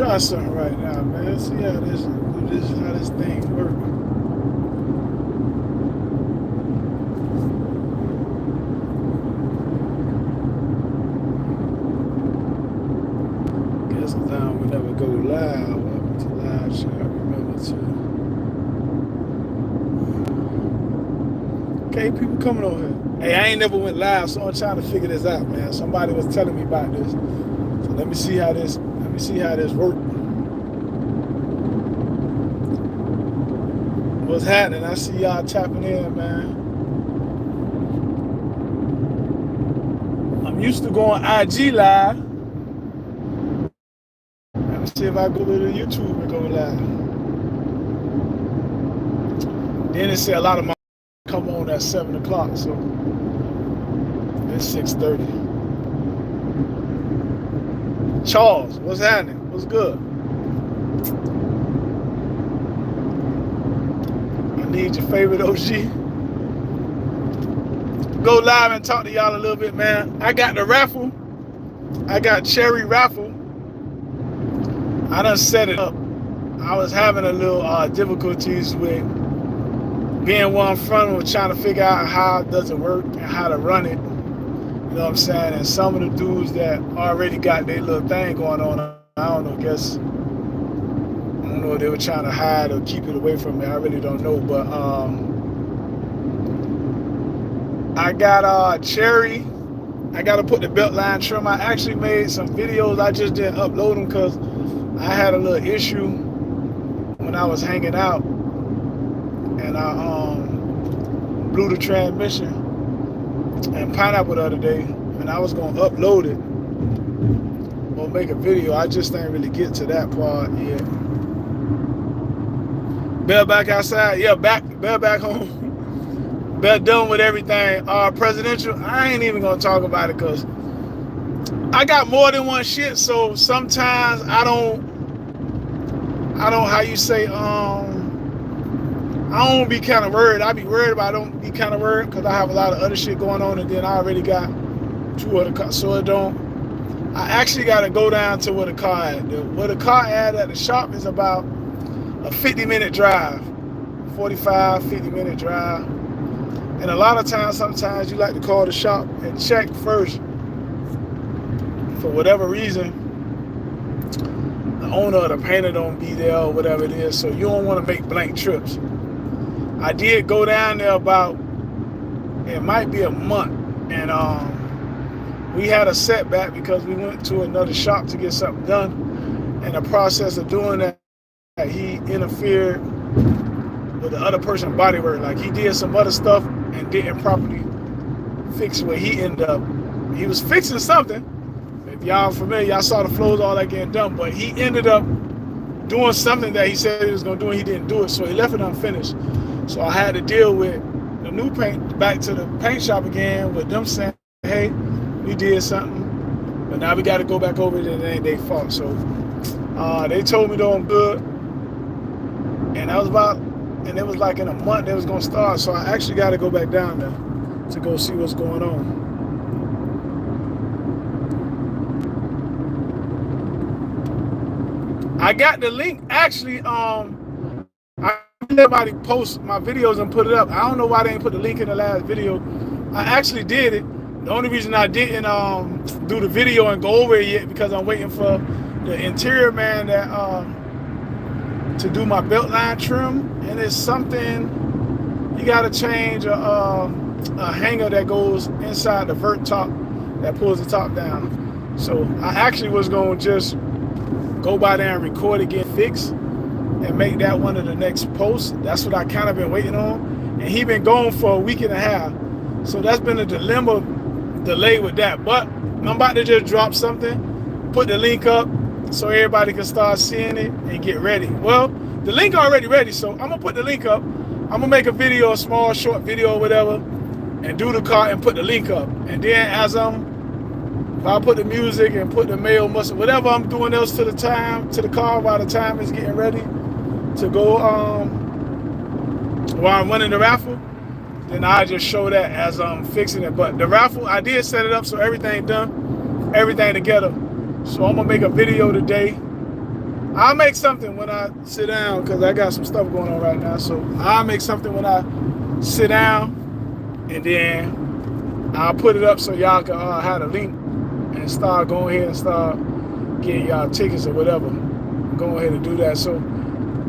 try something right now, man. See how this thing works. Guess now we never go live. Welcome to live chat. Remember to. Okay, people coming on here. Hey, I ain't never went live, so I'm trying to figure this out, man. Somebody was telling me about this. So let me see how this works. What's happening? I see y'all tapping in, man. I'm used to going IG live. Let me see if I go to the YouTube and go live. Then it said a lot of my come on at 7 o'clock, so it's 6:30. Charles, what's happening? What's good? I need your favorite OG. Go live and talk to y'all a little bit, man. I got the raffle. I got cherry raffle. I done set it up. I was having a little difficulties with being one front of trying to figure out how does it work and how to run it. You know what I'm saying? And some of the dudes that already got their little thing going on, I don't know, I don't know if they were trying to hide or keep it away from me. I really don't know. But I got cherry. I got to put the belt line trim. I actually made some videos. I just didn't upload them because I had a little issue when I was hanging out. And I blew the transmission and pineapple the other day, and I was gonna upload it or make a video. I just didn't really get to that part yet. Bell back outside, yeah, Bell back home. Bell done with everything. Presidential, I ain't even gonna talk about it because I got more than one shit. So sometimes I don't how you say I don't be kind of worried. I be worried, but I don't be kind of worried because I have a lot of other shit going on, and then I already got 2 other cars. So it don't. I actually got to go down to where the car at. Where the car at the shop is about a 50-minute drive, 45, 50-minute drive. And a lot of times, sometimes you like to call the shop and check first. For whatever reason, the owner or the painter don't be there or whatever it is. So you don't want to make blank trips. I did go down there about, it might be a month, and we had a setback because we went to another shop to get something done. In the process of doing that, he interfered with the other person's bodywork. Like he did some other stuff and didn't properly fix what he ended up. He was fixing something. If y'all familiar, y'all saw the flows, all that getting done, but he ended up doing something that he said he was gonna do and he didn't do it, so he left it unfinished. So I had to deal with the new paint, back to the paint shop again with them saying, hey, we did something, but now we got to go back over it and it ain't their fault. So they told me though I'm good, and it was like in a month they was going to start. So I actually got to go back down there to go see what's going on. I got the link actually. Everybody post my videos and put it up. I don't know why they didn't put the link in the last video. I actually did it. The only reason I didn't do the video and go over it yet because I'm waiting for the interior man that to do my belt line trim, and it's something you got to change a hanger that goes inside the vert top that pulls the top down. So I actually was going to just go by there and record it, get fixed, and make that one of the next posts. That's what I kind of been waiting on. And he been gone for a week and a half. So that's been a delay with that. But I'm about to just drop something, put the link up so everybody can start seeing it and get ready. Well, the link already ready, so I'm gonna put the link up. I'm gonna make a video, a small, short video or whatever, and do the car and put the link up. And then if I put the music and put the mail muscle, whatever I'm doing else to the car while the time is getting ready to go while I'm running the raffle, then I just show that as I'm fixing it. But the raffle, I did set it up so everything done, everything together. So I'm gonna make a video today I'll make something when I sit down because I got some stuff going on right now. So I'll make something when I sit down, and then I'll put it up so y'all can have a link and start going ahead and start getting y'all tickets or whatever. Go ahead and do that. So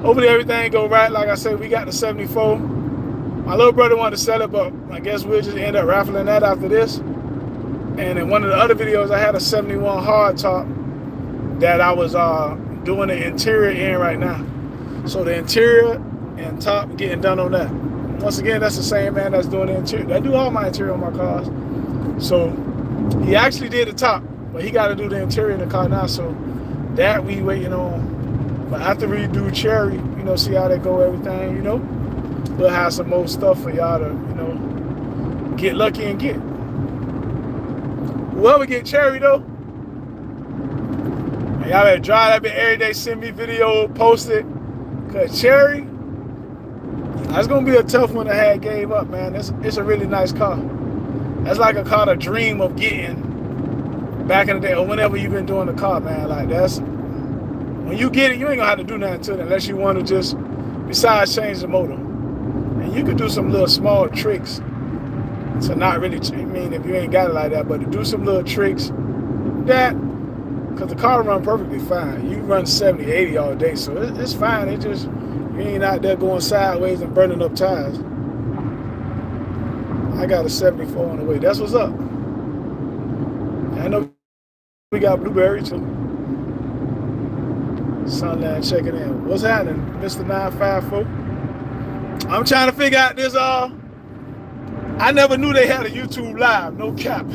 hopefully everything go right. Like I said, we got the 74. My little brother wanted to sell it, but I guess we'll just end up raffling that after this. And in one of the other videos, I had a 71 hard top that I was doing the interior in right now. So the interior and top getting done on that. Once again, that's the same man that's doing the interior. I do all my interior on my cars. So he actually did the top, but he got to do the interior in the car now. So that we waiting on. But after we do Cherry, you know, see how they go, everything, you know, we'll have some more stuff for y'all to, you know, get lucky and get. Whoever get Cherry though, and y'all better drive that bit every day, send me video, post it. Cause Cherry, that's gonna be a tough one to have gave up, man. It's a really nice car. That's like a car to dream of getting back in the day or whenever you've been doing the car, man. Like that's, when you get it, you ain't gonna have to do nothing to it unless you want to just, besides change the motor. And you could do some little small tricks to not really, I mean, if you ain't got it like that, but to do some little tricks that, because the car run perfectly fine. You run 70, 80 all day, so it's fine. It just, you ain't out there going sideways and burning up tires. I got a 74 on the way. That's what's up. I know we got Blueberry too. Sunland checking in. What's happening, Mr. 954? I'm trying to figure out this. I never knew they had a YouTube live. No cap.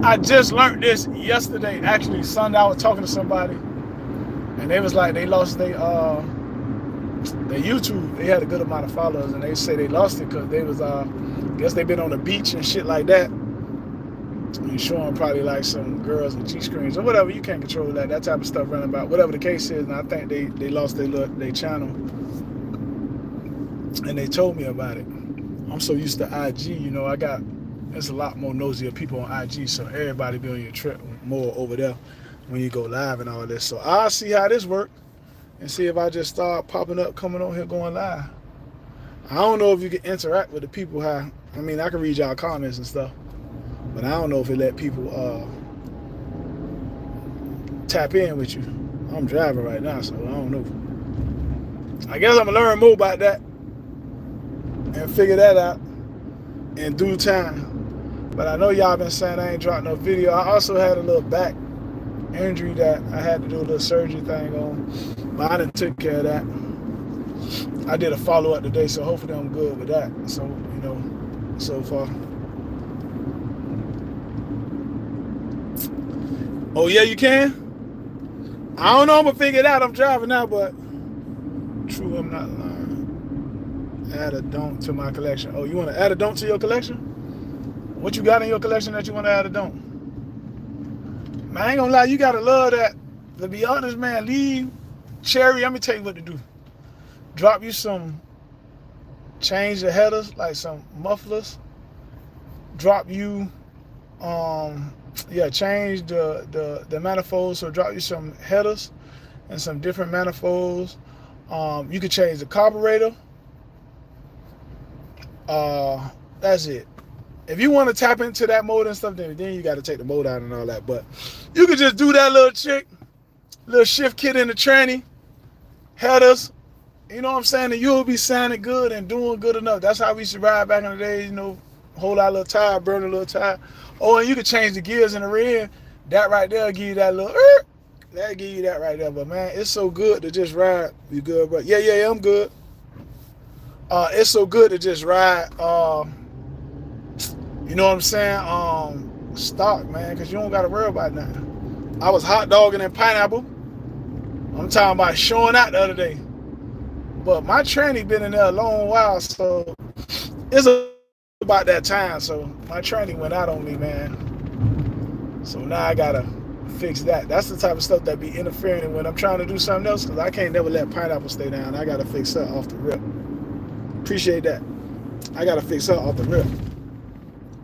I just learned this yesterday. Actually, Sunday I was talking to somebody, and they was like they lost their YouTube. They had a good amount of followers, and they say they lost it because they was guess they been on the beach and shit like that. You showing probably like some girls and G-screens or whatever. You can't control that type of stuff running about. Whatever the case is, and I think they lost their channel, and they told me about it. I'm so used to IG, you know. There's a lot more nosier people on IG, so everybody be on your trip more over there when you go live and all this. So I'll see how this works and see if I just start popping up, coming on here, going live. I don't know if you can interact with the people. I mean, I can read y'all comments and stuff, but I don't know if it let people tap in with you. I'm driving right now, so I don't know. I guess I'm gonna learn more about that and figure that out in due time. But I know y'all been saying I ain't dropped no video. I also had a little back injury that I had to do a little surgery thing on, but I done took care of that. I did a follow-up today, so hopefully I'm good with that. So, you know, so far. Oh yeah, you can? I don't know, I'm gonna figure it out. I'm driving now, but true, I'm not lying. Add a don't to my collection. Oh, you want to add a don't to your collection? What you got in your collection that you want to add a don't? Man, I ain't gonna lie, you gotta love that. To be honest, man, leave Cherry. Let me tell you what to do. Drop you some, change the headers, like some mufflers. Drop you, change the manifolds. So drop you some headers and some different manifolds. You could change the carburetor. That's it. If you want to tap into that mode and stuff, then you got to take the mode out and all that. But you could just do that little trick, little shift kit in the tranny, headers. You know what I'm saying? And you'll be sounding good and doing good enough. That's how we used to ride back in the day. You know, hold our little tire, burn a little tire. Oh, and you could change the gears in the rear. That right there will give you that little. That'll give you that right there. But man, it's so good to just ride. You good, bro? Yeah, I'm good. It's so good to just ride. You know what I'm saying? Stock, man, because you don't got to worry about nothing. I was hot dogging in Pineapple. I'm talking about showing out the other day. But my tranny been in there a long while, so it's about that time. So my tranny went out on me, man. So now I got to fix that. That's the type of stuff that be interfering when I'm trying to do something else, because I can't never let Pineapple stay down. I got to fix her off the rip. Appreciate that. I got to fix her off the rip.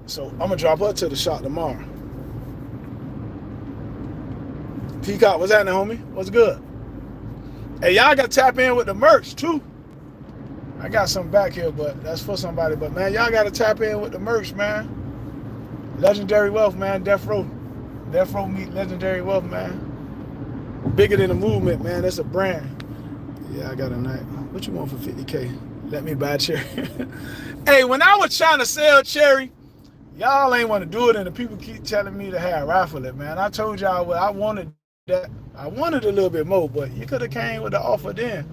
So I'm gonna drop her to the shop tomorrow. Peacock, what's happening, homie? What's good? Hey, y'all got to tap in with the merch too. I got something back here, but that's for somebody. But man, y'all got to tap in with the merch, man. Legendary Wealth, man. Death Row meet Legendary Wealth, man. Bigger than the movement, man. That's a brand. Yeah, I got a night. What you want for 50K? Let me buy a cherry. Hey, when I was trying to sell cherry, y'all ain't want to do it, and the people keep telling me to have raffle it, man. I told y'all what I wanted. That I wanted a little bit more, but you could have came with the offer then.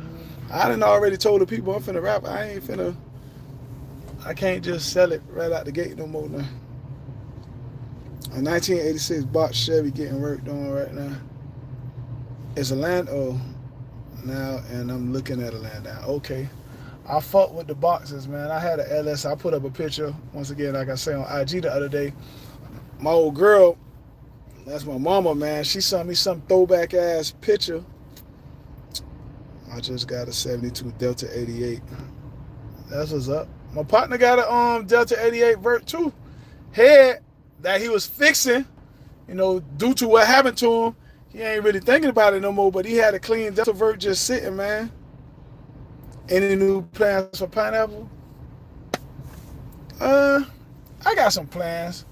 I done already told the people I'm finna rap. I can't just sell it right out the gate no more now. A 1986 box Chevy getting worked on right now. It's a land now, and I'm looking at a land now. Okay. I fuck with the boxes, man. I had a LS. I put up a picture, once again, like I say on IG the other day. My old girl, that's my mama, man. She sent me some throwback ass picture. I just got a 72 Delta 88. That's what's up. My partner got a Delta 88 Vert 2 head that he was fixing, due to what happened to him. He ain't really thinking about it no more, but he had a clean Delta Vert just sitting, man. Any new plans for Pineapple? I got some plans.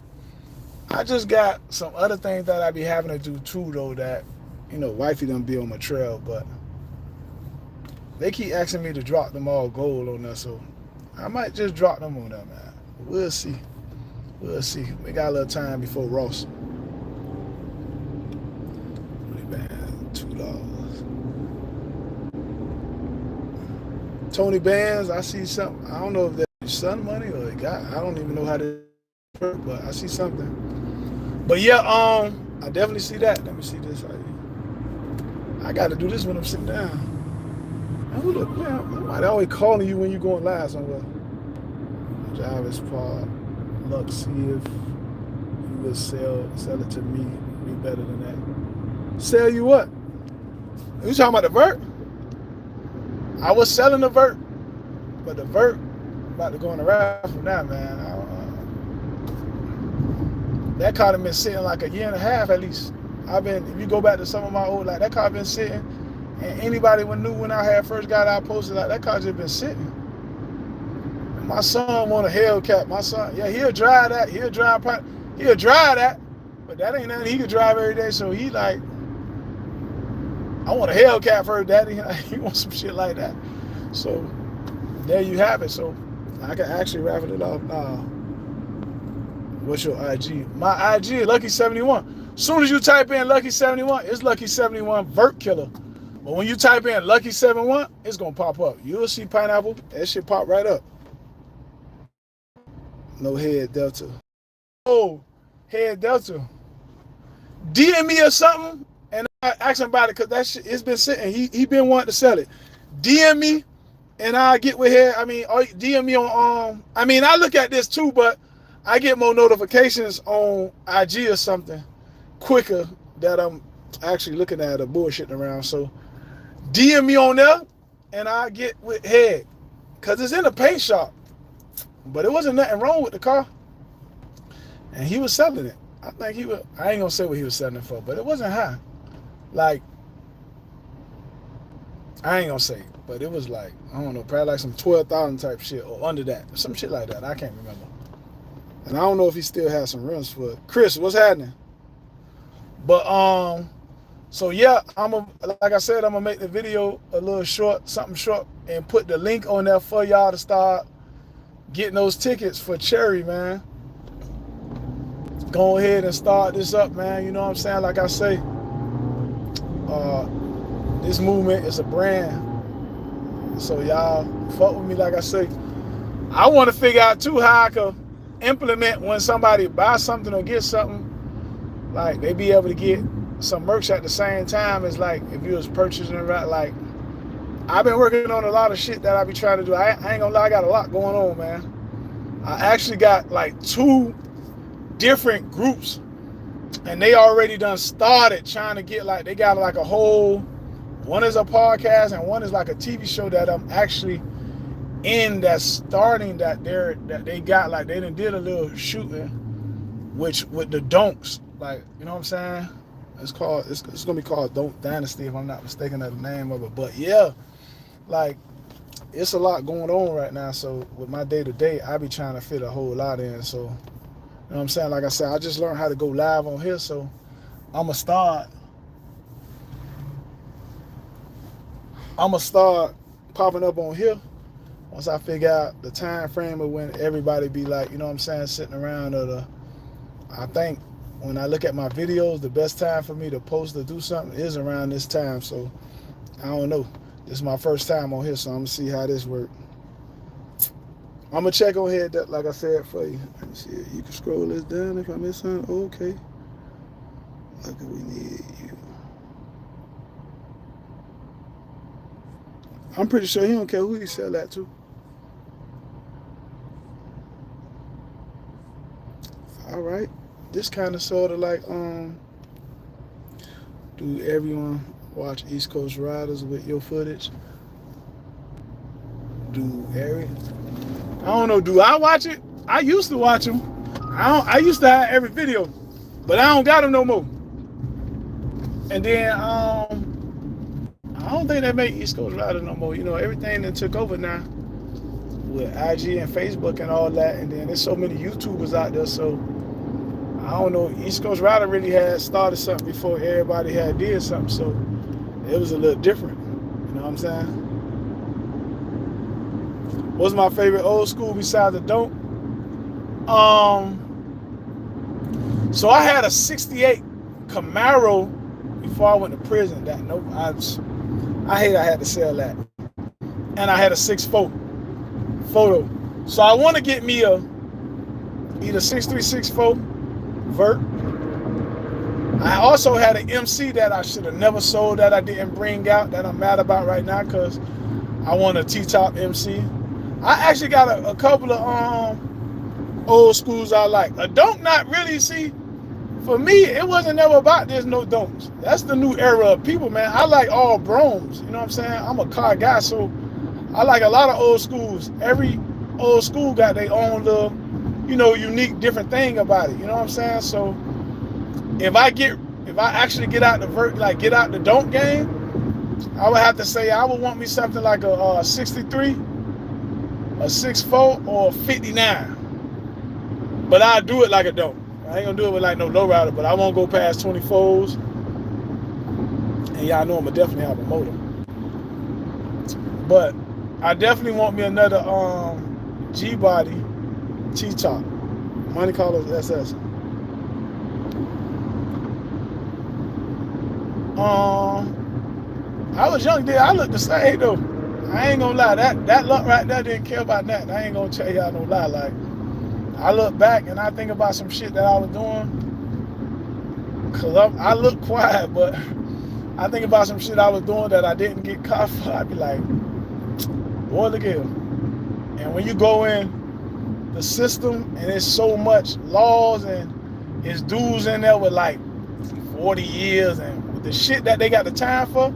I just got some other things that I be having to do too, though, that, wifey done be on my trail, but they keep asking me to drop them all gold on there, so I might just drop them on there, man. We'll see. We'll see. We got a little time before Ross. $2. Tony Bands, I see something. I don't know if that's son money or it got. I don't even know how to work, but I see something. But yeah, I definitely see that. Let me see this right here. I got to do this when I'm sitting down. Oh, look, man, somebody always calling you when you're going live somewhere. Jarvis Park. Look, see if you will sell it to me. Be better than that. Sell you what? You talking about the Vert? I was selling the Vert, but the Vert about to go on the raffle now, man. That car had been sitting like a year and a half at least. If you go back to some of my old, like that car been sitting, and anybody knew when I had first got out posted, like that car just been sitting. And my son want a Hellcat. My son, yeah, he'll drive that. He'll drive that, but that ain't nothing he could drive every day. So he like, I want a Hellcat for her daddy. He wants some shit like that. So there you have it. So I can actually raffle it off now. What's your IG? My IG is Lucky71. As soon as you type in Lucky71, it's Lucky71 Vert Killer. But when you type in Lucky71, it's gonna pop up. You'll see Pineapple. That shit pop right up. No head Delta. Oh, head Delta. DM me or something. And I ask him about it because that shit, it's been sitting. He been wanting to sell it. DM me, and I'll get with here. DM me on. I look at this too, but I get more notifications on IG or something quicker that I'm actually looking at or bullshitting around. So DM me on there, and I'll get with head because it's in a paint shop. But it wasn't nothing wrong with the car, and he was selling it. I think I ain't gonna say what he was selling it for, but it wasn't high. Like, I ain't gonna say, but it was like, I don't know, probably like some 12,000 type shit or under that, some shit like that. I can't remember. And I don't know if he still has some rims for it. Chris, what's happening? But so yeah, like I said, I'm gonna make the video a little short, something short, and put the link on there for y'all to start getting those tickets for Cherry, man. Go ahead and start this up, man. You know what I'm saying? Like I say, this movement is a brand. So y'all fuck with me, like I say. I want to figure out too how I can implement when somebody buys something or gets something, like they be able to get some merch at the same time as like if you was purchasing it, right? Like I've been working on a lot of shit that I be trying to do. I ain't gonna lie, I got a lot going on, man. I actually got like 2 different groups, and they already done started trying to get like, they got like a whole, one is a podcast and one is like a TV show that I'm actually in, that's starting, that they got like, they done did a little shooting which with the donks, like, you know what I'm saying? It's called. It's gonna be called Don't Dynasty if I'm not mistaken of the name of it. But yeah, like it's a lot going on right now. So with my day to day, I be trying to fit a whole lot in. So you know what I'm saying. Like I said, I just learned how to go live on here. So I'ma start. I'ma start popping up on here once I figure out the time frame of when everybody be like, you know what I'm saying, sitting around. I think when I look at my videos, the best time for me to post or do something is around this time. So I don't know. This is my first time on here, so I'm gonna see how this works. I'm gonna check on here, that, like I said, for you. Let me see. You can scroll this down if I miss something. Okay. Look, we need you. I'm pretty sure he don't care who he sell that to. All right. This kind of sort of like do everyone watch East Coast Riders with your footage? Do Eric? I don't know. Do I watch it? I used to watch them. I used to have every video, but I don't got them no more. And then I don't think they make East Coast Riders no more. You know, everything that took over now with IG and Facebook and all that. And then there's so many YouTubers out there. So I don't know. East Coast Rider really had started something before everybody had did something. So it was a little different. You know what I'm saying? What's my favorite old school besides the Don't? So I had a 68 Camaro before I went to prison. That nope, I hate I had to sell that. And I had a 6.4 photo. So I want to get me a either 6364 Vert. I also had an MC that I should have never sold that I didn't bring out that I'm mad about right now because I want a T-top MC. I actually got a couple of old schools I like. A Don't not really see. For me, it wasn't never about there's no don'ts. That's the new era of people, man. I like all bromes. You know what I'm saying? I'm a car guy, so I like a lot of old schools. Every old school got their own little, you know, unique, different thing about it. You know what I'm saying? So if I actually get out the don't game, I would have to say I would want me something like a 63, a 64, or a 59. But I'll do it like a don't. I ain't gonna do it with like no lowrider, but I won't go past 24s. And y'all know I'ma definitely have a motor. But I definitely want me another G-body T-top. Monte Carlos SS. I was young then. I looked the same though. I ain't gonna lie. That look right there didn't care about that. I ain't gonna tell y'all no lie. Like, I look back and I think about some shit that I was doing. Cause I look quiet, but I think about some shit I was doing that I didn't get caught for. I'd be like, boy, look here. And when you go in the system and there's so much laws and there's dudes in there with like 40 years and with the shit that they got the time for,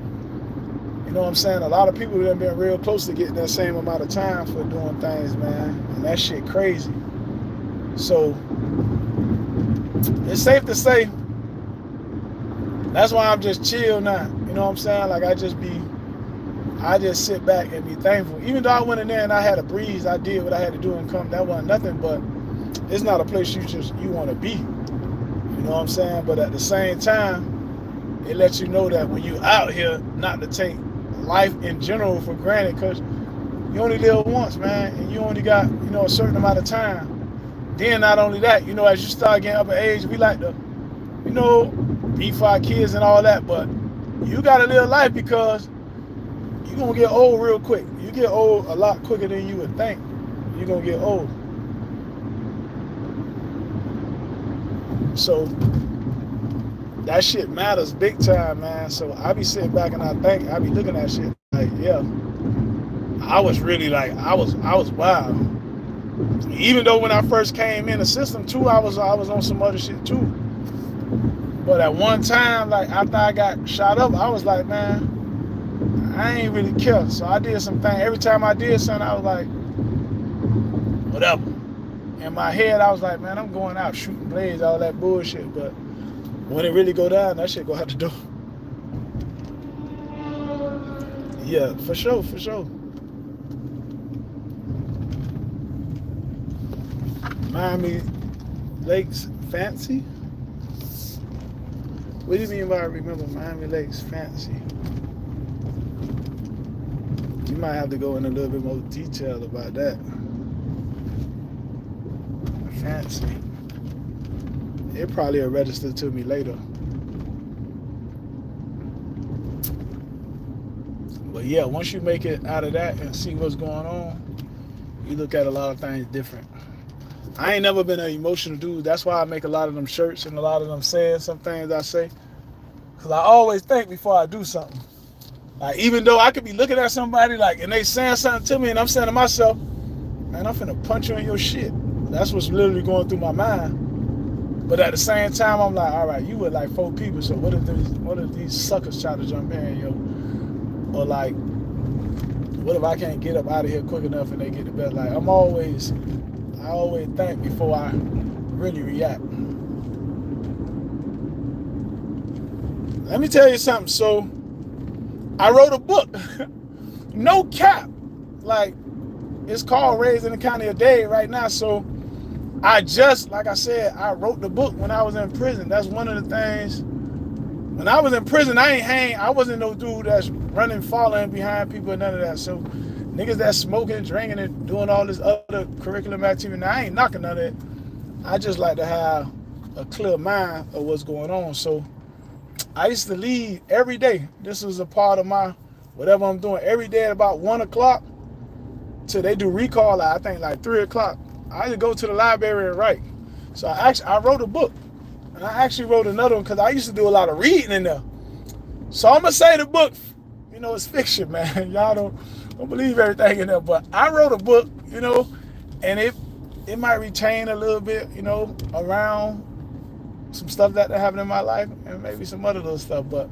you know what I'm saying? A lot of people have been real close to getting that same amount of time for doing things, man. And that shit crazy. So it's safe to say that's why I'm just chill now. You know what I'm saying? Like I just sit back and be thankful. Even though I went in there and I had a breeze, I did what I had to do and come. That wasn't nothing, but it's not a place you want to be. You know what I'm saying? But at the same time, it lets you know that when you out here, not to take life in general for granted, because you only live once, man, and you only got, you know, a certain amount of time. Then not only that, you know, as you start getting up in age, we like to, you know, be for our kids and all that, but you gotta live life because you're gonna get old real quick. You get old a lot quicker than you would think. You're gonna get old. So that shit matters big time, man. So I be sitting back and I be looking at shit like, yeah, I was really like, I was wild. Even though when I first came in the system too, I was on some other shit too. But at one time, like after I got shot up, I was like, man, I ain't really care. So I did some thing. Every time I did something, I was like, whatever. In my head, I was like, man, I'm going out shooting blades, all that bullshit. But When it really go down, that shit go out the door. Yeah, for sure, for sure. Miami Lakes fancy? What do you mean by I remember Miami Lakes fancy? You might have to go in a little bit more detail about that. Fancy. It probably will register to me later. But yeah, once you make it out of that and see what's going on, you look at a lot of things different. I ain't never been an emotional dude. That's why I make a lot of them shirts and a lot of them saying some things I say. Because I always think before I do something. Like, even though I could be looking at somebody like, and they saying something to me, and I'm saying to myself, man, I'm finna punch you in your shit. That's what's literally going through my mind. But at the same time, I'm like, all right, you with like 4 people, so what if these suckers try to jump in, yo? Or like, what if I can't get up out of here quick enough and they get the best? Like, I always think before I really react. Let me tell you something. So, I wrote a book. No cap. Like, it's called Raising the County of Dade right now. So, like I said, I wrote the book when I was in prison. That's one of the things. When I was in prison, I wasn't no dude that's running, following behind people and none of that. So, niggas that's smoking, drinking, and doing all this other curriculum activity, now I ain't knocking none of it. I just like to have a clear mind of what's going on. So, I used to leave every day. This was a part of my, whatever I'm doing, every day at about 1 o'clock till they do recall, I think like 3 o'clock. I had to go to the library and write. So I wrote a book. And I actually wrote another one because I used to do a lot of reading in there. So I'm going to say the book, it's fiction, man. Y'all don't believe everything in there. But I wrote a book, and it might retain a little bit, around some stuff that happened in my life and maybe some other little stuff. But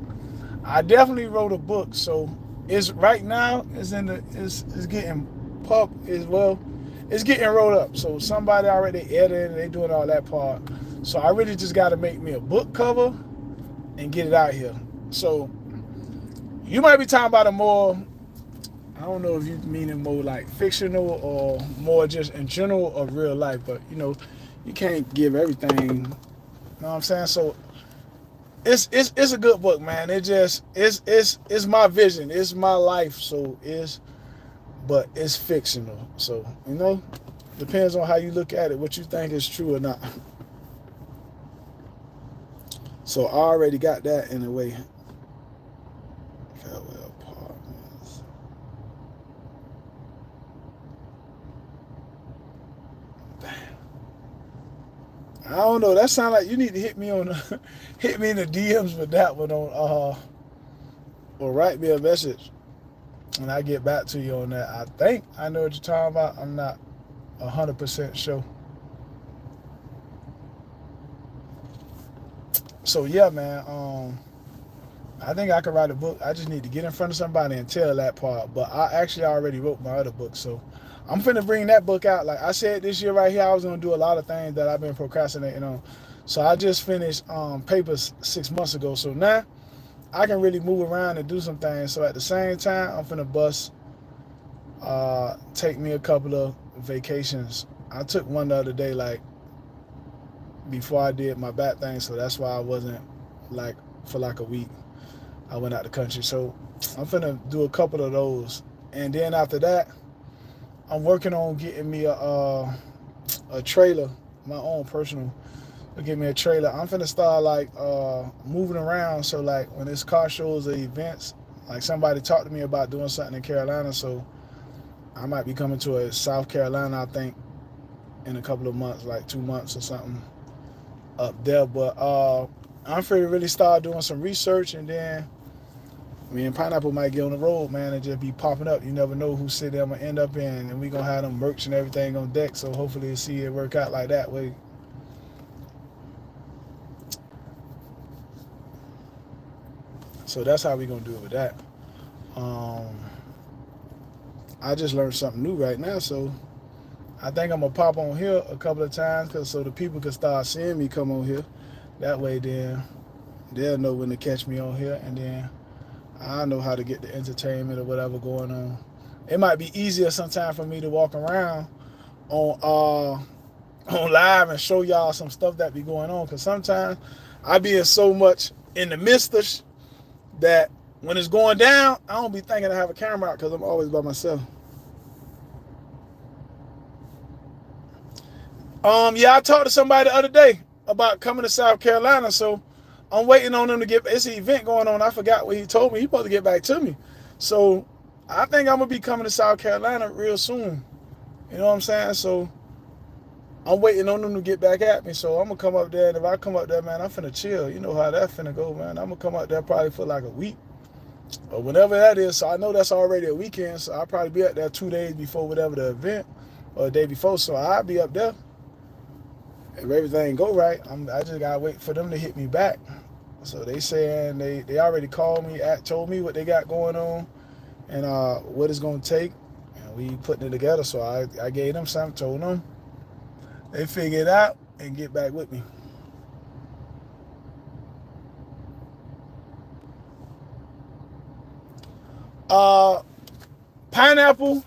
I definitely wrote a book. So it's right now, it's getting it's getting rolled up. So somebody already edited and they doing all that part. So I really just got to make me a book cover and get it out here. So you might be talking about a more, I don't know if you mean it more like fictional or more just in general of real life, but you can't give everything. You know what I'm saying? So it's a good book, man. It's my vision. It's my life. So but it's fictional. So, depends on how you look at it, what you think is true or not. So I already got that in a way. Farewell Apartments. Damn. I don't know. That sounds like you need to hit me in the DMs with that one on or write me a message and I get back to you on that. I think I know what you're talking about. I'm not 100% sure. So yeah, man, I think I could write a book. I just need to get in front of somebody and tell that part. But I actually already wrote my other book, so I'm finna bring that book out. Like I said, this year right here, I was gonna do a lot of things that I've been procrastinating on. So I just finished papers 6 months ago. So now I can really move around and do some things. So at the same time, I'm finna take me a couple of vacations. I took one the other day, like before I did my back thing, so that's why I wasn't for like a week. I went out the country, so I'm finna do a couple of those, and then after that, I'm working on getting me a trailer, my own personal. Get me a trailer. I'm finna start moving around, so like when there's car shows or events, like somebody talked to me about doing something in Carolina, so I might be coming to a South Carolina, I think, in a couple of months, like 2 months or something up there. But I'm free to really start doing some research, and then me and Pineapple might get on the road, man, and just be popping up. You never know who city I'm gonna end up in, and we gonna have them merch and everything on deck. So hopefully, see it work out like that way. So that's how we gonna do it with that. I just learned something new right now, so I think I'm gonna pop on here a couple of times, so the people can start seeing me come on here. That way, then They'll know when to catch me on here, and then I know how to get the entertainment or whatever going on. It might be easier sometimes for me to walk around on on live and show y'all some stuff that be going on, because sometimes I be in so much in the midst of that when it's going down, I don't be thinking I have a camera out because I'm always by myself. Yeah, I talked to somebody the other day about coming to South Carolina, so I'm waiting on them to get. It's an event going on. I forgot what he told me. He's supposed to get back to me, so I think I'm gonna be coming to South Carolina real soon. You know what I'm saying? So I'm waiting on them to get back at me. So I'm gonna come up there, and if I come up there, man, I'm finna chill. You know how that finna go, man. I'm gonna come up there probably for like a week or whatever that is. So I know that's already a weekend, so I'll probably be up there 2 days before whatever the event or the day before. So I'll be up there. If everything go right, I just gotta wait for them to hit me back. So they saying they already called me, told me what they got going on, and what it's gonna take, and we putting it together. So I gave them something, told them, they figure it out and get back with me. Pineapple,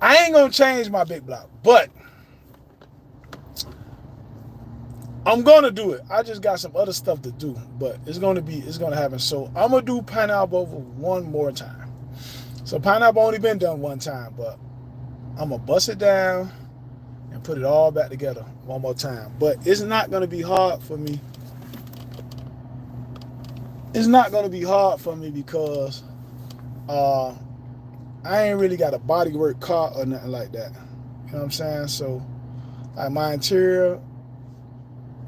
I ain't gonna change my big block, but I'm gonna do it. I just got some other stuff to do, but it's gonna happen. So I'm gonna do pineapple over one more time. So pineapple only been done one time, but I'm gonna bust it down and put it all back together one more time. But it's not gonna be hard for me. It's not gonna be hard for me because I ain't really got a bodywork car or nothing like that. You know what I'm saying? So like my interior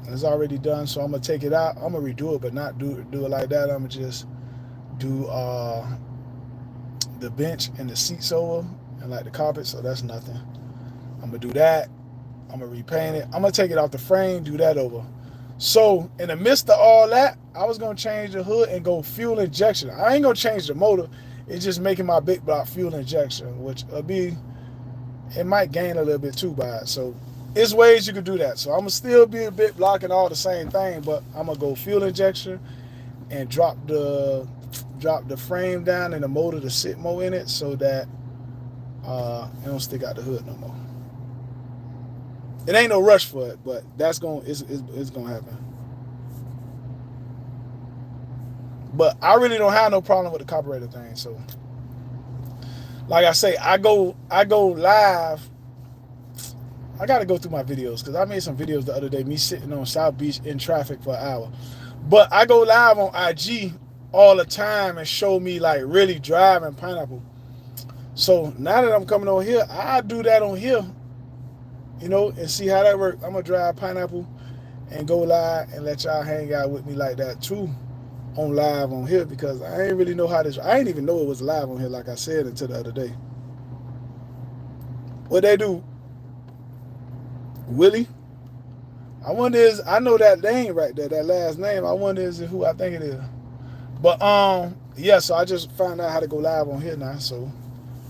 is already done, so I'm gonna take it out. I'm gonna redo it, but not do it like that. I'm gonna just do the bench and the seats over and like the carpet, so that's nothing. I'm gonna do that. I'm gonna repaint it. I'm gonna take it off the frame, do that over. So in the midst of all that, I was gonna change the hood and go fuel injection. I ain't gonna change the motor. It's just making my big block fuel injection, which it might gain a little bit too by it. So there's ways you could do that. So I'm gonna still be a bit blocking all the same thing, but I'm gonna go fuel injection and drop the frame down and the motor to sit more in it, so that it don't stick out the hood no more. It ain't no rush for it, but it's gonna happen. But I really don't have no problem with the carburetor thing. So like I say, I go live. I got to go through my videos because I made some videos the other day, me sitting on South Beach in traffic for an hour. But I go live on IG all the time and show me like really driving pineapple. So now that I'm coming on here, I do that on here, and see how that works. I'm going to drive pineapple and go live and let y'all hang out with me like that too on live on here, because I ain't really know how this, I ain't even know it was live on here like I said until the other day. What they do, Willie. I wonder I know that name right there, that last name. I wonder is who I think it is. But yeah, so I just found out how to go live on here now, so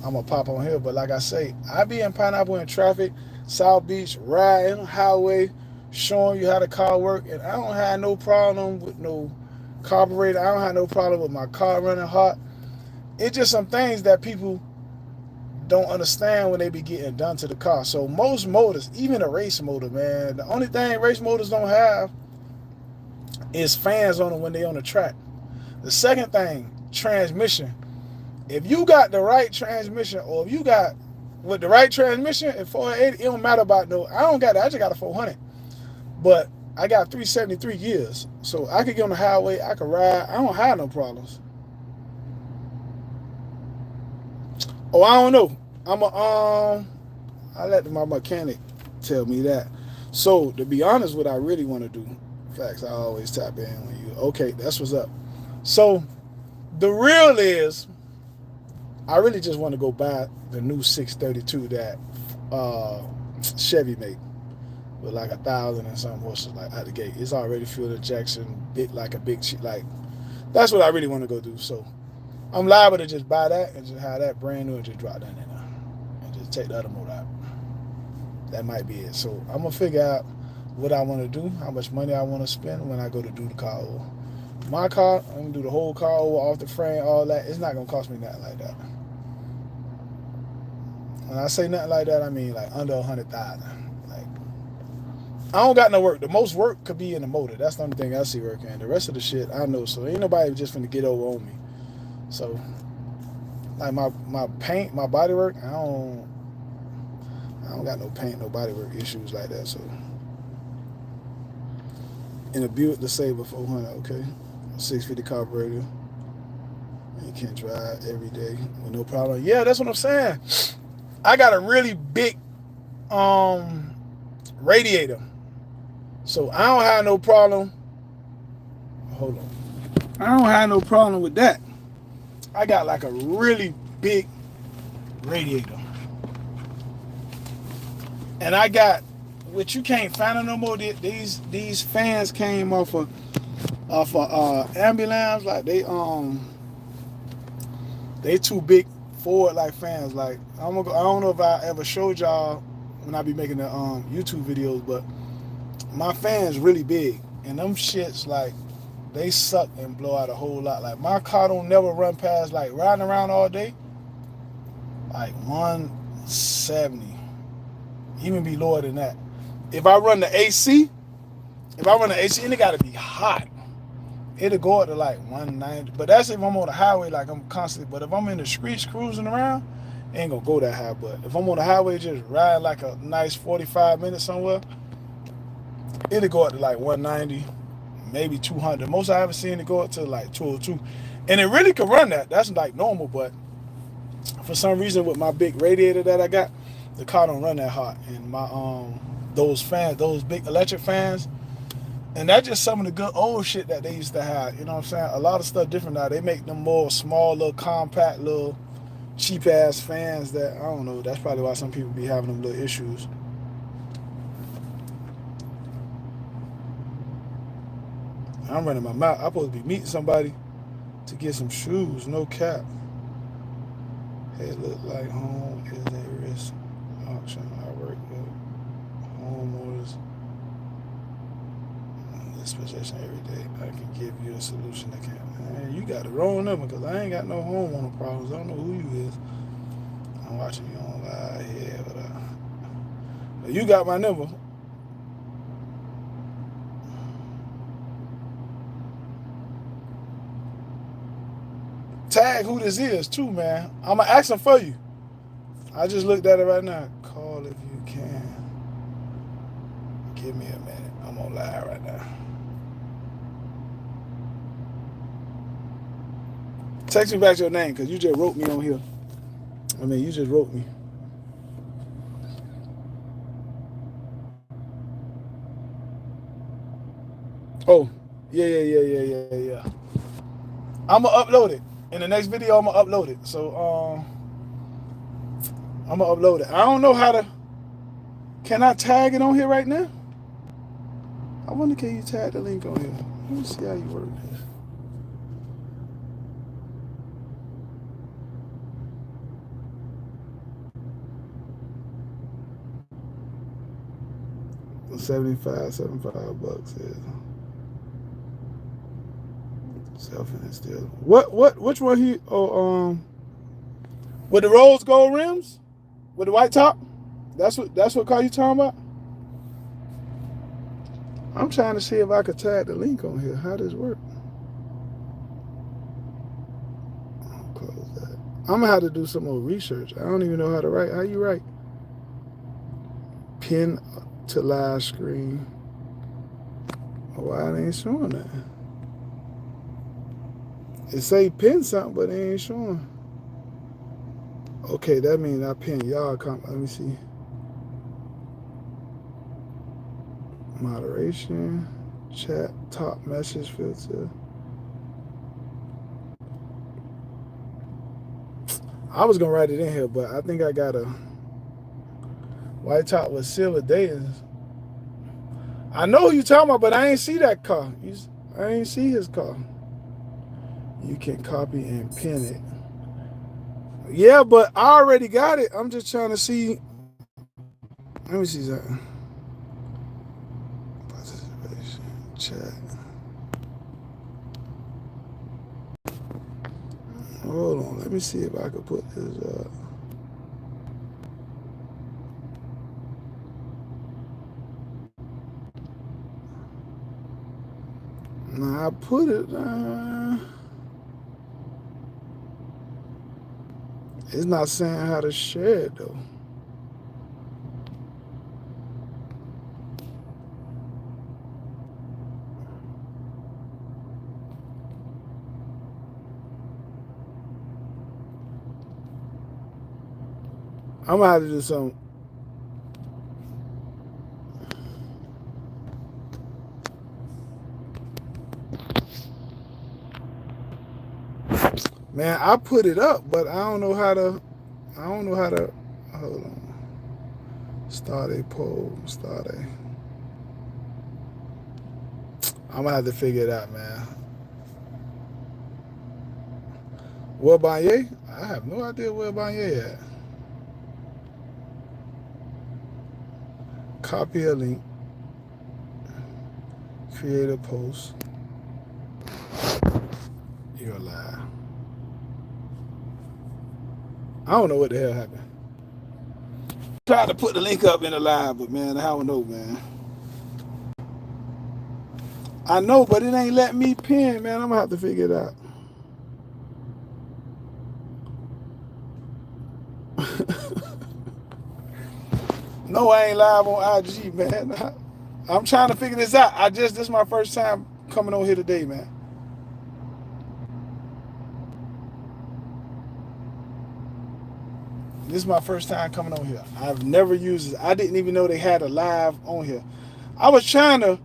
I'm gonna pop on here. But like I say, I be in pineapple in traffic, South Beach, riding highway, showing you how the car work, and I don't have no problem with no carburetor. I don't have no problem with my car running hot. It's just some things that people don't understand when they be getting done to the car. So most motors, even a race motor, man, the only thing race motors don't have is fans on them when they on the track. The second thing, transmission. If you got the right transmission, or if you got with the right transmission at 480, it don't matter about no, I don't got that, I just got a 400. But I got 373 gears. So I could get on the highway, I could ride, I don't have no problems. Oh, I don't know. I let my mechanic tell me that. So to be honest, what I really want to do, facts, I always tap in when you, okay, that's what's up. So the real is, I really just want to go buy the new 632 that Chevy made with like 1,000 and something horses like out the gate. It's already fuel injection, like that's what I really want to go do. So I'm liable to just buy that and just have that brand new and just drop that in there and just take the other motor out. That might be it. So I'm gonna figure out what I want to do, how much money I want to spend when I go to do the car over. My car, I'm gonna do the whole car over, off the frame, all that. It's not gonna cost me nothing like that. When I say nothing like that, I mean like under 100,000. Like I don't got no work. The most work could be in the motor. That's the only thing I see working. The rest of the shit I know. So ain't nobody just finna get over on me. So like my paint, my body work, I don't got no paint, no body work issues like that. So in a Buick LeSabre 400, okay, 650 carburetor. You can drive every day with no problem. Yeah, that's what I'm saying. I got a really big radiator, so I don't have no problem. Hold on, I don't have no problem with that. I got like a really big radiator, and I got which you can't find it no more. These fans came off of ambulance, like they too big forward like fans. Like I don't know if I ever showed y'all when I be making the YouTube videos, but my fans really big, and them shits like they suck and blow out a whole lot. Like my car don't never run past like riding around all day, like 170, even be lower than that. If I run the AC, and it gotta be hot, it'll go up to like 190. But that's if I'm on the highway, like I'm constantly. But if I'm in the streets cruising around, it ain't gonna go that high. But if I'm on the highway, just ride like a nice 45 minutes somewhere, it'll go up to like 190, maybe 200. Most I haven't seen it go up to like 202, and it really can run that. That's like normal. But for some reason, with my big radiator that I got, the car don't run that hot. And my those fans, those big electric fans. And that's just some of the good old shit that they used to have. You know what I'm saying? A lot of stuff different now. They make them more small, little compact, little cheap ass fans that, I don't know, that's probably why some people be having them little issues. I'm running my mouth. I'm supposed to be meeting somebody to get some shoes, no cap. Hey, it look like home is a risk auction. I work with homeowners. This possession every day. I can give you a solution that can. Man, you got the wrong number because I ain't got no homeowner problems. I don't know who you is. I'm watching you on live here, but you got my number. Tag who this is too, man. I'ma ask him for you. I just looked at it right now. Call if you can. Give me a minute. I'm on live right now. Text me back your name because you just wrote me on here. I mean, you just wrote me. Oh, yeah. I'm going to upload it. In the next video, I'm going to upload it. So, I'm going to upload it. I don't know how to... Can I tag it on here right now? I wonder, can you tag the link on here? Let me see how you work this. $75 is self-instilled. Which one he? Oh, with the rose gold rims, with the white top. That's what car you talking about. I'm trying to see if I could tag the link on here. How does this work? I'll close that. I'm gonna have to do some more research. I don't even know how to write. How you write? Pin to live screen. Why it ain't showing that? It say pin something, but it ain't showing. Okay, that means I pin y'all. Let me see. Moderation, chat, top message filter. I was gonna write it in here, but I think I got a white top with silver days. I know who you talking about, but I ain't see that car. I ain't see his car. You can copy and pin it. Yeah, but I already got it. I'm just trying to see. Let me see something. Chat. Hold on, let me see if I can put this up. Nah, I put it. It's not saying how to share it though. I'm gonna have to do something. Man, I put it up, but I don't know how to. Hold on. Start a poll. I'm gonna have to figure it out, man. Where Banye? I have no idea where Banye at. Copy a link. Create a post. You're live. I don't know what the hell happened. Tried to put the link up in the live, but man, I don't know, man. I know, but it ain't letting me pin, man. I'm gonna have to figure it out. No, I ain't live on IG, man. I'm trying to figure this out. This is my first time coming on here today, man. This is my first time coming on here. I've never used it. I didn't even know they had a live on here. I was trying to.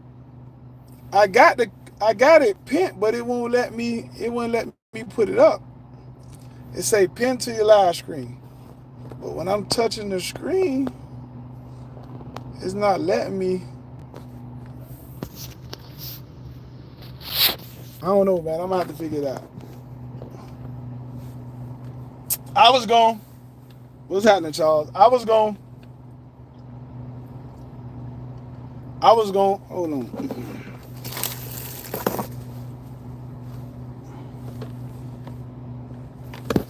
I got it pinned, but it wouldn't let me put it up. It say pin to your live screen. But when I'm touching the screen, it's not letting me. I don't know, man. I'm gonna have to figure it out. I was gone. What's happening, Charles? I was gone. Hold on.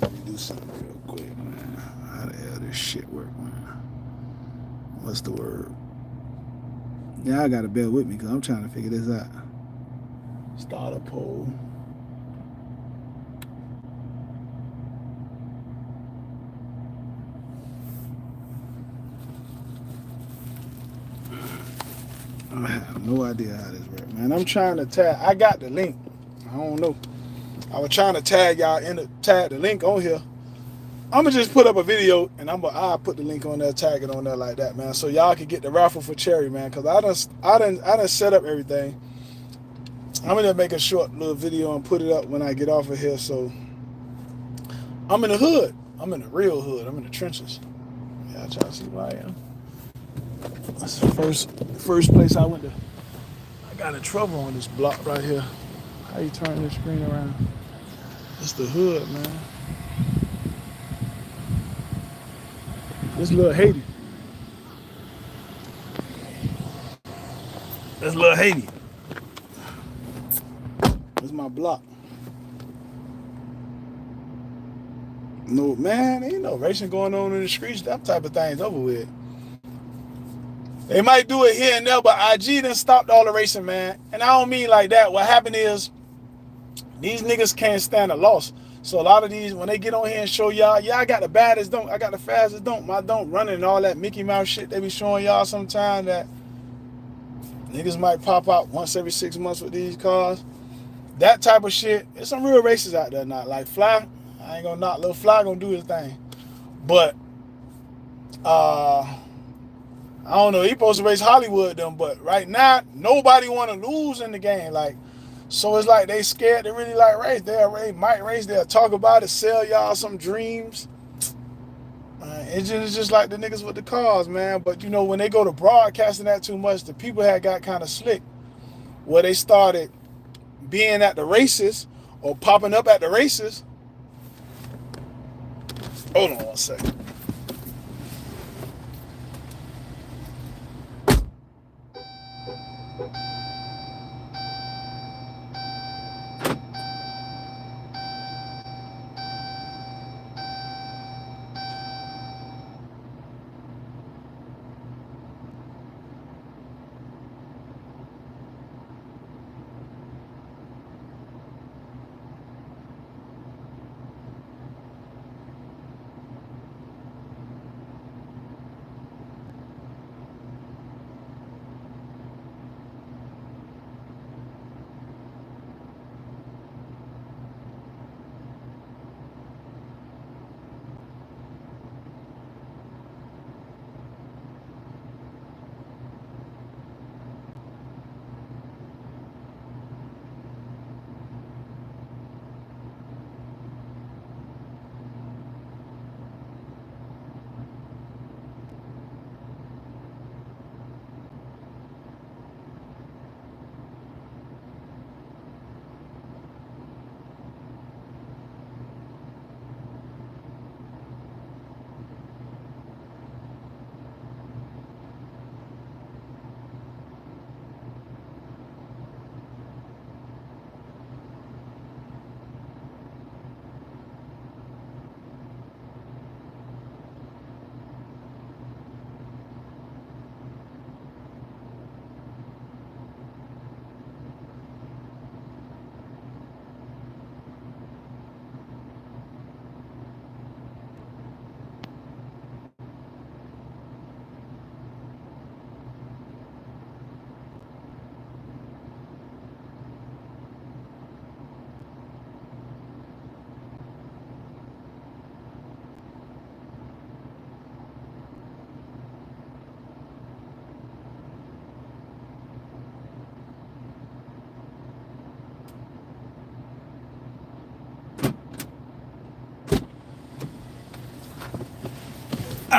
Let me do something real quick, man. How the hell this shit work, man? What's the word? Yeah, I gotta bear with me because I'm trying to figure this out. Start a poll. I have no idea how this works, man. I'm trying to tag. I got the link. I don't know. I was trying to tag y'all tag the link on here. I'm gonna just put up a video and I'll put the link on there, tag it on there like that, man. So y'all can get the raffle for Cherry, man. Cause I done set up everything. I'm gonna make a short little video and put it up when I get off of here. So I'm in the hood. I'm in the real hood. I'm in the trenches. Yeah, I try to see where I am. That's the first place I went to. I got in trouble on this block right here. How you turn this screen around? It's the hood, man. This little Haiti. That's little Haiti. That's my block. No, man, ain't no racing going on in the streets. That type of thing's over with. They might do it here and there, but IG done stopped all the racing, man. And I don't mean like that. What happened is these niggas can't stand a loss. So a lot of these, when they get on here and show y'all, yeah, I got the baddest don't, I got the fastest don't, my don't running and all that Mickey Mouse shit they be showing y'all sometimes that niggas might pop out once every 6 months with these cars. That type of shit, there's some real races out there now. Like Fly, I ain't gonna knock, Lil Fly gonna do his thing. But, I don't know, he supposed to race Hollywood them, but right now, nobody want to lose in the game. Like, so it's like they scared to really like race. They might race, they'll talk about it, sell y'all some dreams. It's just like the niggas with the cars, man. But you know, when they go to broadcasting that too much, the people had got kind of slick. Where they started being at the races or popping up at the races. Hold on one second.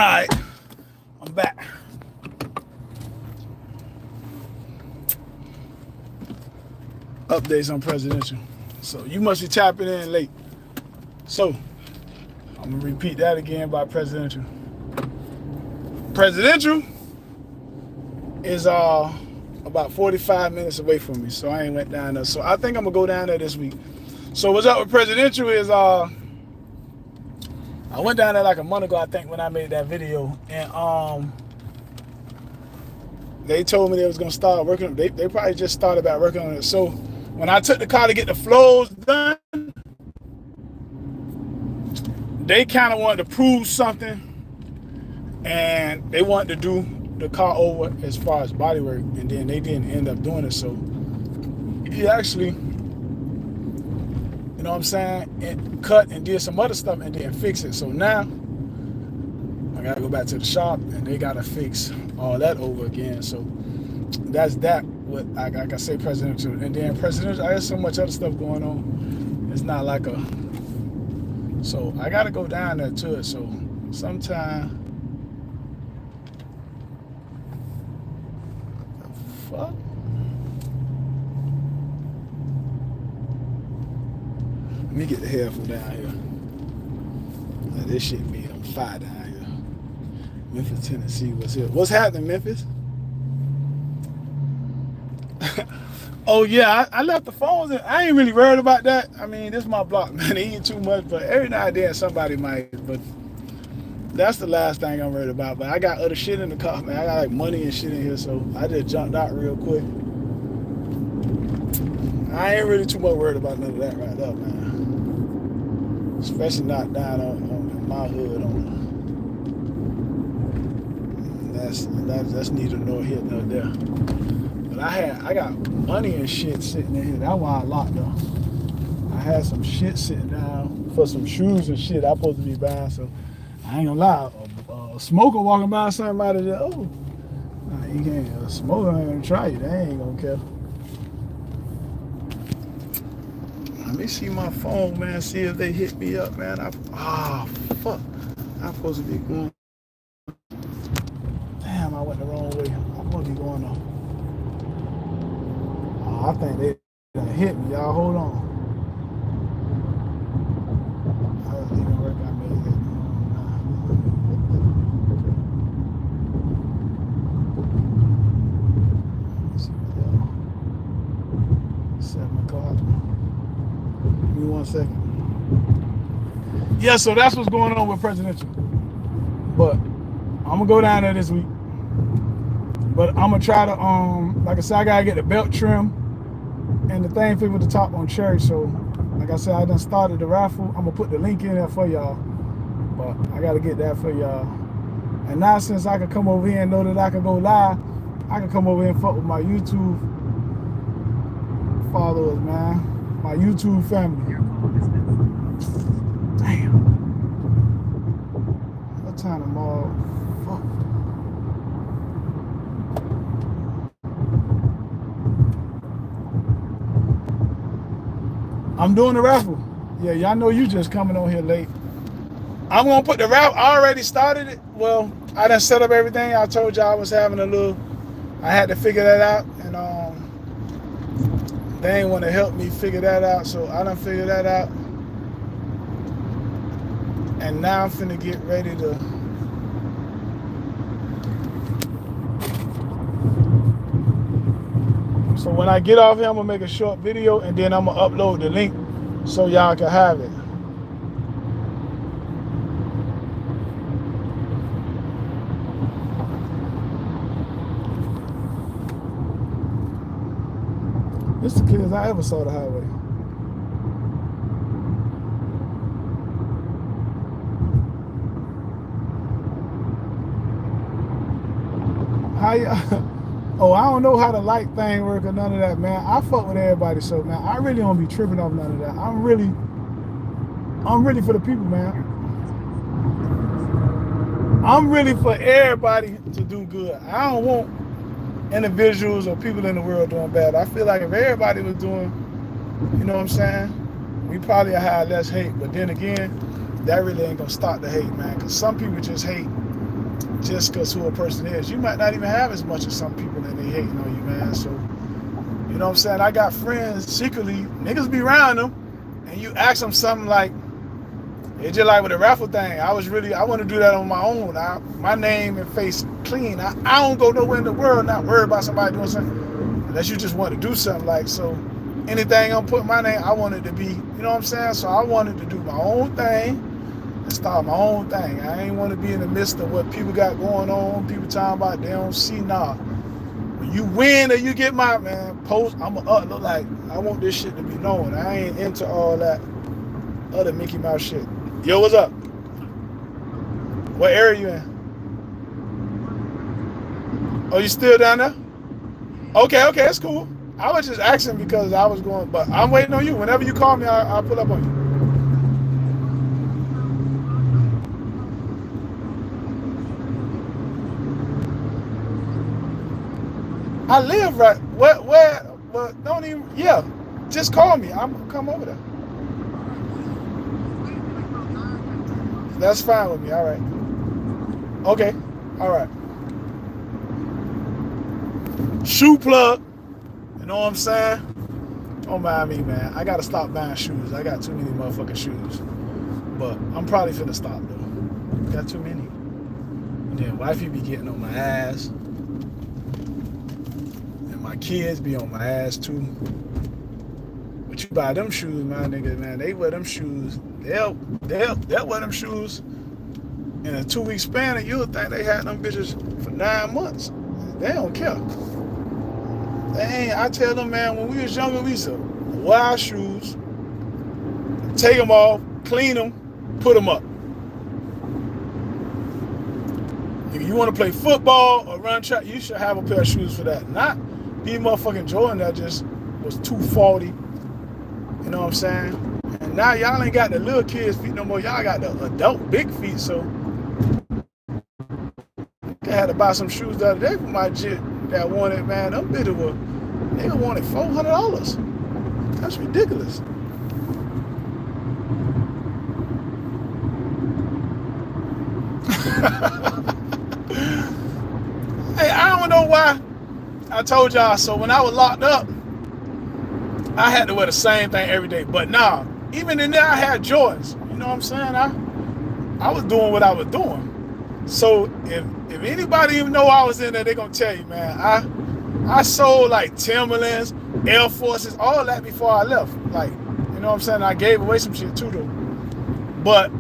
Alright, I'm back. Updates on presidential. So you must be tapping in late. So I'm gonna repeat that again by presidential. Presidential is about 45 minutes away from me, so I ain't went down there. So I think I'm gonna go down there this week. So what's up with presidential is I went down there like a month ago, I think, when I made that video, and they told me they was gonna start working. They probably just started about working on it. So when I took the car to get the flows done, they kind of wanted to prove something, and they wanted to do the car over as far as body work, and then they didn't end up doing it. So he actually, you know what I'm saying, and cut and did some other stuff and didn't fix it. So now I gotta go back to the shop and they gotta fix all that over again. So that's that. What like I say, presidential, and then presidential. I have so much other stuff going on. It's not like a. So I gotta go down there to it. So sometime. Fuck. Let me get the hell from down here. Now, this shit be on fire down here. Memphis, Tennessee. What's happening, Memphis? Oh yeah, I left the phones in. I ain't really worried about that. I mean, this is my block, man. It ain't too much, but every now and then somebody might. But that's the last thing I'm worried about. But I got other shit in the car, man. I got like money and shit in here, so I just jumped out real quick. I ain't really too much worried about none of that right now, man. Especially not down on my hood. That's neither nor here nor there. But I got money and shit sitting in here. That's why I locked though. I had some shit sitting down for some shoes and shit I'm supposed to be buying. So I ain't gonna lie. A smoker walking by somebody there, oh, nah, you can't. A smoker ain't gonna try you. They ain't gonna care. Let me see my phone, man. See if they hit me up, man. Fuck. I'm supposed to be going. Damn, I went the wrong way. I'm supposed to be going on. I think they done hit me, y'all. Hold on. I was even work I made it. Let's see what y'all. 7 o'clock. Give me 1 second. Yeah, so that's what's going on with presidential. But I'm gonna go down there this week. But I'm gonna try to like I said, I gotta get the belt trim and the thing fixed with the top on cherry. So like I said, I done started the raffle. I'm gonna put the link in there for y'all, but I gotta get that for y'all. And now since I can come over here and know that I can go live, I can come over here and fuck with my YouTube followers, man, my YouTube family. Damn, what time tomorrow? Fuck. I'm doing the raffle. Yeah, y'all know you just coming on here late. I'm gonna put the raffle. I already started it. Well, I done set up everything. I told y'all I was having a little. I had to figure that out, and they ain't want to help me figure that out. So I done figured that out, and now I'm finna get ready to. So when I get off here, I'm gonna make a short video and then I'm gonna upload the link so y'all can have it. This is the clearest I ever saw the highway. How y'all? Oh, I don't know how the light thing work or none of that, man. I fuck with everybody, so man, I really don't be tripping off none of that. I'm really for the people, man. I'm really for everybody to do good. I don't want individuals or people in the world doing bad. I feel like if everybody was doing, you know what I'm saying, we probably have less hate. But then again, that really ain't gonna stop the hate, man. Cause some people just hate just because who a person is. You might not even have as much as some people that they hating on you, man. So, you know what I'm saying? I got friends secretly, niggas be around them, and you ask them something like, it's just like with the raffle thing. I want to do that on my own. My name and face clean. I don't go nowhere in the world not worried about somebody doing something unless you just want to do something. Like, so anything I'm putting my name, I want it to be, you know what I'm saying? So I wanted to do my own thing and start my own thing. I ain't want to be in the midst of what people got going on. People talking about they don't see. Nah. When you win or you get my, man, post, I'm going to look like, I want this shit to be known. I ain't into all that other Mickey Mouse shit. Yo, what's up? What area you in? Oh, you still down there? Okay, that's cool. I was just asking because I was going, but I'm waiting on you. Whenever you call me, I'll pull up on you. I live right, where, but don't even, yeah, just call me. I'm gonna come over there. That's fine with me, all right. Okay, all right. Shoe plug, you know what I'm saying? Don't mind me, man. I gotta stop buying shoes. I got too many motherfucking shoes. But I'm probably finna stop though. Got too many. And then wifey be getting on my ass. And my kids be on my ass too. But you buy them shoes, my nigga, man, they wear them shoes. They'll wear them shoes in a 2-week span, and you'll think they had them bitches for 9 months. They don't care. I tell them, man, when we was younger, we used to wear our shoes, take them off, clean them, put them up. If you want to play football or run track, you should have a pair of shoes for that. Not these motherfucking Jordan that just was too faulty. You know what I'm saying? And now y'all ain't got the little kids' feet no more. Y'all got the adult big feet. So I had to buy some shoes the other day for my jit that wanted, man. Them bitches were, they wanted $400. That's ridiculous. Hey, I don't know why. I told y'all, so when I was locked up, I had to wear the same thing every day. But nah, even in there, I had Jordans. You know what I'm saying? I was doing what I was doing. So if anybody even know I was in there, they're gonna tell you, man, I sold like Timberlands, Air Forces, all that before I left. Like, you know what I'm saying? I gave away some shit too though. But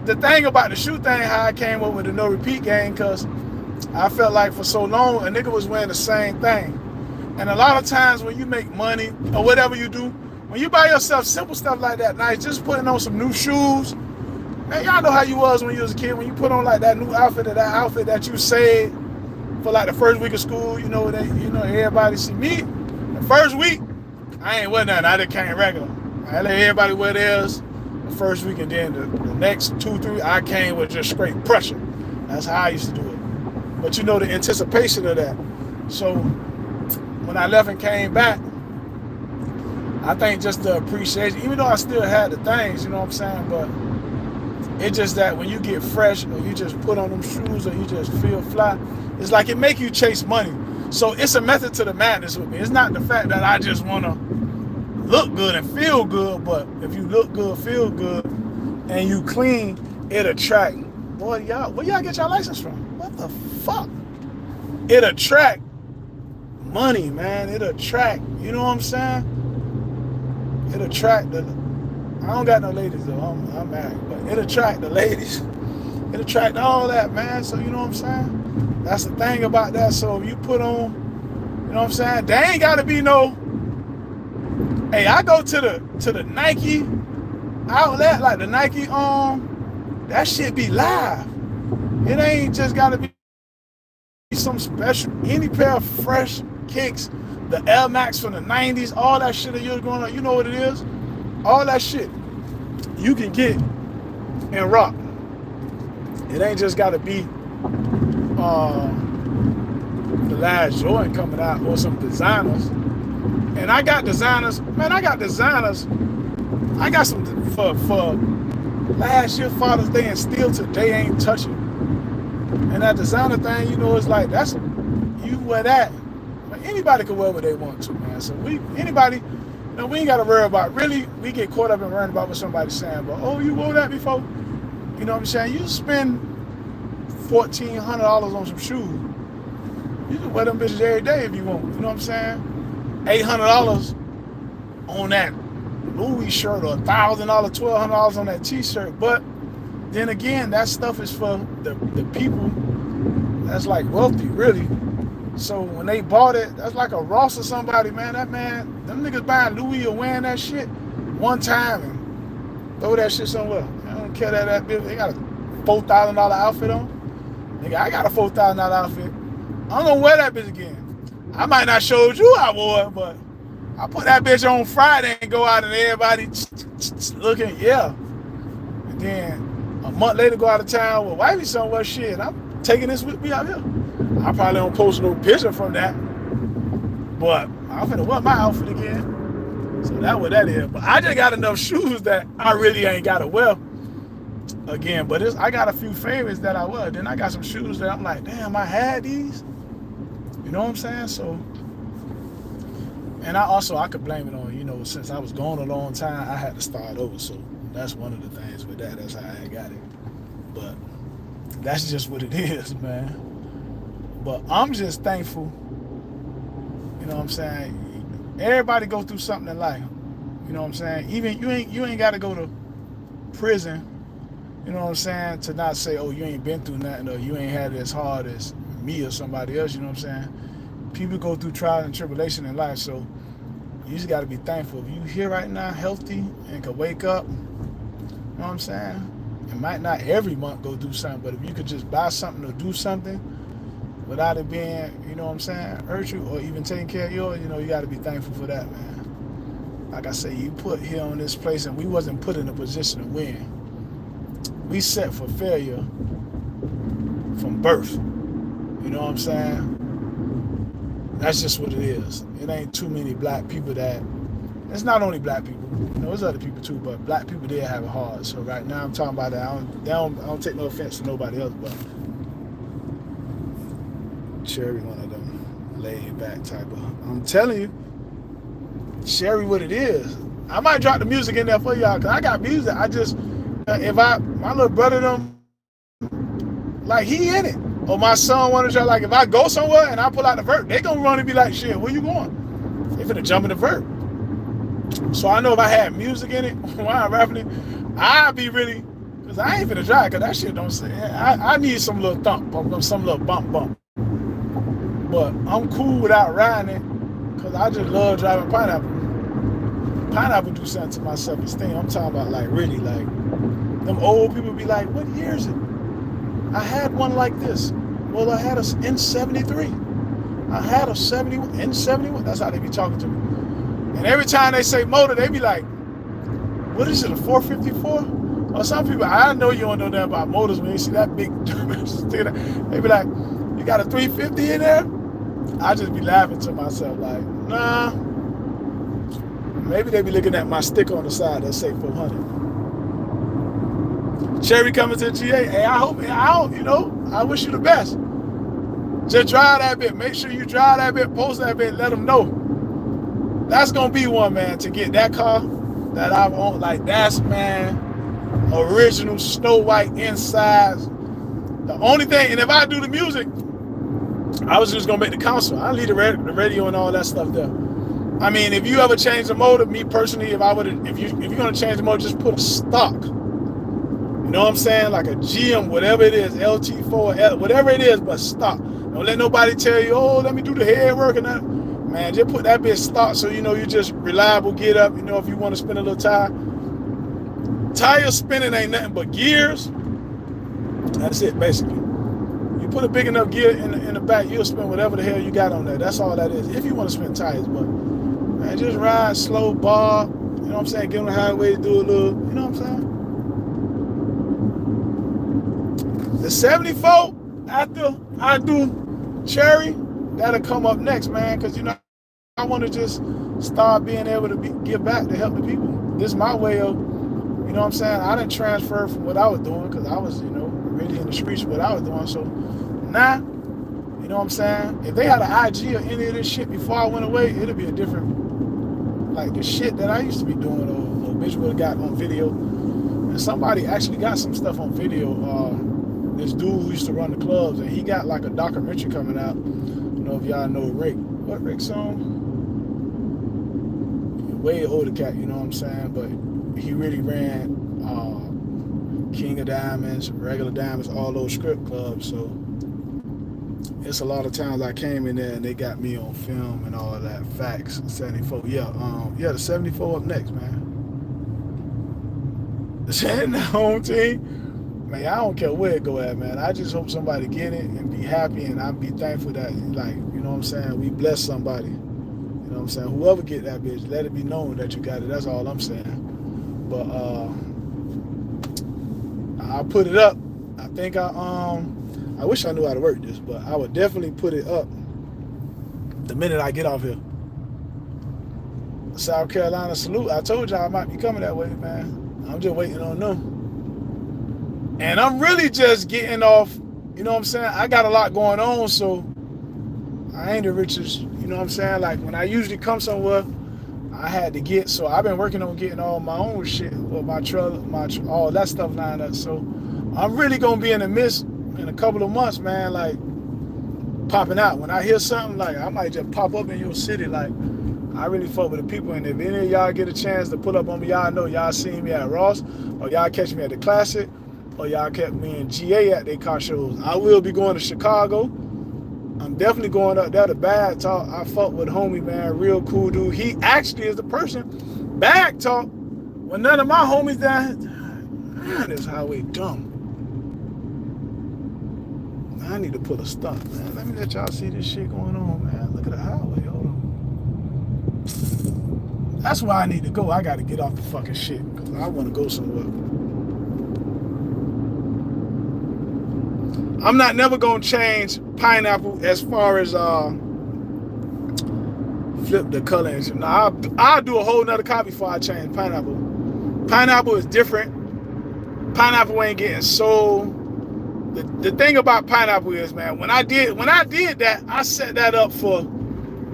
the thing about the shoe thing, how I came up with the no repeat game, cause I felt like for so long a nigga was wearing the same thing. And a lot of times when you make money or whatever you do, when you buy yourself simple stuff like that, nice, just putting on some new shoes. Man, y'all know how you was when you was a kid, when you put on like that new outfit or that outfit that you saved for like the first week of school, everybody see me. The first week, I ain't wear nothing, I just came regular. I let everybody wear theirs the first week, and then the next 2, 3, I came with just straight pressure. That's how I used to do it. But you know the anticipation of that. So when I left and came back, I think just the appreciation, even though I still had the things, you know what I'm saying, but it's just that when you get fresh or you just put on them shoes or you just feel fly, it's like it make you chase money. So it's a method to the madness with me. It's not the fact that I just want to look good and feel good, but if you look good, feel good, and you clean, it attract. Boy, y'all, where y'all get your license from? What the fuck? It attract money, man. It attract, you know what I'm saying? It attract the, I don't got no ladies though, I'm married, but it attract the ladies. It attract all that, man. So you know what I'm saying? That's the thing about that. So if you put on, you know what I'm saying? They ain't gotta be no, hey, I go to the Nike outlet, like the Nike that shit be live. It ain't just gotta be some special, any pair of fresh kicks, the Air Max from the 90s, all that shit that you're going on, you know what it is? All that shit you can get and rock. It ain't just gotta be the last Jordan coming out or some designers. And I got designers, man, I got some for last year Father's Day, and still today ain't touching. And that designer thing, you know, it's like, that's, you wear that. But anybody can wear what they want to, man. So anybody, you know, we ain't got to worry about, really, we get caught up in worrying about what somebody's saying. But, oh, you wore that before? You know what I'm saying? You spend $1,400 on some shoes. You can wear them bitches every day if you want. You know what I'm saying? $800 on that Louis shirt, or $1,000, $1,200 on that t-shirt. But then again, that stuff is for the people that's like wealthy, really. So when they bought it, that's like a Ross or somebody, man. Them niggas buying Louis or wearing that shit one time and throw that shit somewhere. I don't care that bitch. They got a $4,000 outfit on. Nigga, I got a $4,000 outfit. I'm gonna wear that bitch again. I might not show you I wore it, but I put that bitch on Friday and go out and everybody looking, yeah. And then a month later go out of town with wifey somewhere, shit, I'm taking this with me out here. I probably don't post no picture from that, but I'm finna wear my outfit again. So that's what that is. But I just got enough shoes that I really ain't gotta wear again. But I got a few favorites that I wear. Then I got some shoes that I'm like, damn, I had these. You know what I'm saying? So, and I could blame it on, you know, since I was gone a long time, I had to start over. So that's one of the things with that. That's how I got it. But that's just what it is, man. But I'm just thankful. You know what I'm saying? Everybody go through something in life. You know what I'm saying? Even you ain't got to go to prison. You know what I'm saying? To not say, oh, you ain't been through nothing, or you ain't had it as hard as me or somebody else. You know what I'm saying? People go through trials and tribulation in life, so you just got to be thankful. If you here right now, healthy, and can wake up, you know what I'm saying? It might not every month go do something, but if you could just buy something or do something without it being, you know what I'm saying, hurt you, or even taking care of yours, you know, you got to be thankful for that, man. Like I say, you put here on this place, and we wasn't put in a position to win. We set for failure from birth. You know what I'm saying? That's just what it is. It ain't too many black people that, it's not only black people, you know, there's other people too, but black people did have it hard. So right now I'm talking about that. I don't take no offense to nobody else, but Sherry one of them laid back type of, I'm telling you, Sherry what it is. I might drop the music in there for y'all, because I got music. I just, my little brother them, like he in it. Or my son wanted to try, like if I go somewhere and I pull out the vert, they gonna run and be like, shit, where you going? They finna jump in the vert. So I know if I had music in it while I'm rapping it, I'd be really, because I ain't finna drive, because that shit don't say, I need some little thump, some little bump. But I'm cool without riding it, because I just love driving Pineapple. Pineapple do something to my self-esteem. I'm talking about like really, like, them old people be like, what year is it? I had one like this. Well, I had a N73. I had a 71, N71. That's how they be talking to me. And every time they say motor, they be like, what is it, a 454? Or some people, I know you don't know that about motors when you see that big, they be like, you got a 350 in there? I just be laughing to myself like, nah. Maybe they be looking at my sticker on the side that say 400. Cherry coming to the GA. Hey, I hope, you know, I wish you the best. Just drive that bit. Make sure you drive that bit, post that bit, let them know. That's going to be one, man, to get that car that I've owned. Like, that's, man, original Snow White insides. The only thing, and if I do the music, I was just going to make the console. I'll leave the radio and all that stuff there. I mean, if you ever change the motor, me personally, if you're going to change the motor, just put a stock. You know what I'm saying? Like a GM, whatever it is, LT4, whatever it is, but stock. Don't let nobody tell you, oh, let me do the head work and that. Man, just put that bitch stock so you know you're just reliable, get up, you know, if you want to spin a little tire. Tire spinning ain't nothing but gears. That's it, basically. You put a big enough gear in the back, you'll spin whatever the hell you got on there. That's all that is. If you want to spin tires, but man, just ride slow, bar, you know what I'm saying? Get on the highway, do a little, you know what I'm saying? The 74, after I do Cherry, that'll come up next, man, because, you know, I want to just start being able to give back to help the people. This is my way of, you know what I'm saying? I didn't transfer from what I was doing because I was, you know, really in the streets what I was doing. So now, you know what I'm saying? If they had an IG or any of this shit before I went away, it'd be a different, like the shit that I used to be doing or bitch would have got on video. And somebody actually got some stuff on video. This dude who used to run the clubs, and he got like a documentary coming out. I don't know if y'all know Rick. What Rick song? Way older cat, you know what I'm saying? But he really ran King of Diamonds, Regular Diamonds, all those strip clubs. So it's a lot of times I came in there and they got me on film and all of that. Facts. 74. Yeah, the 74 up next, man. The home team, man, I don't care where it go at, man. I just hope somebody get it and be happy, and I be thankful that, like, you know what I'm saying, we bless somebody. You know what I'm saying? Whoever get that bitch, let it be known that you got it. That's all I'm saying. But I'll put it up. I think I wish I knew how to work this, but I would definitely put it up the minute I get off here. South Carolina salute. I told y'all I might be coming that way, man. I'm just waiting on them. And I'm really just getting off, you know what I'm saying? I got a lot going on, so I ain't the richest, you know what I'm saying? Like when I usually come somewhere, I had to get, so I've been working on getting all my own shit, with my trailer, all that stuff lined up. So I'm really gonna be in the midst in a couple of months, man, like popping out. When I hear something, like I might just pop up in your city. Like I really fuck with the people, and if any of y'all get a chance to pull up on me, y'all know y'all seen me at Ross, or y'all catch me at the Classic, or y'all catch me in GA at their car shows. I will be going to Chicago. I'm definitely going up there to Bad Talk. I fuck with homie, man, real cool dude. He actually is the person. Bad Talk, when none of my homies down, man, this highway dumb. I need to put a stunt, man. Let me let y'all see this shit going on, man. Look at the highway, hold on. That's where I need to go. I got to get off the fucking shit because I want to go somewhere. I'm not never going to change pineapple as far as flip the color. And now, I'll do a whole nother copy before I change pineapple. Pineapple is different. Pineapple ain't getting sold. The thing about pineapple is, man, when I did that, I set that up for,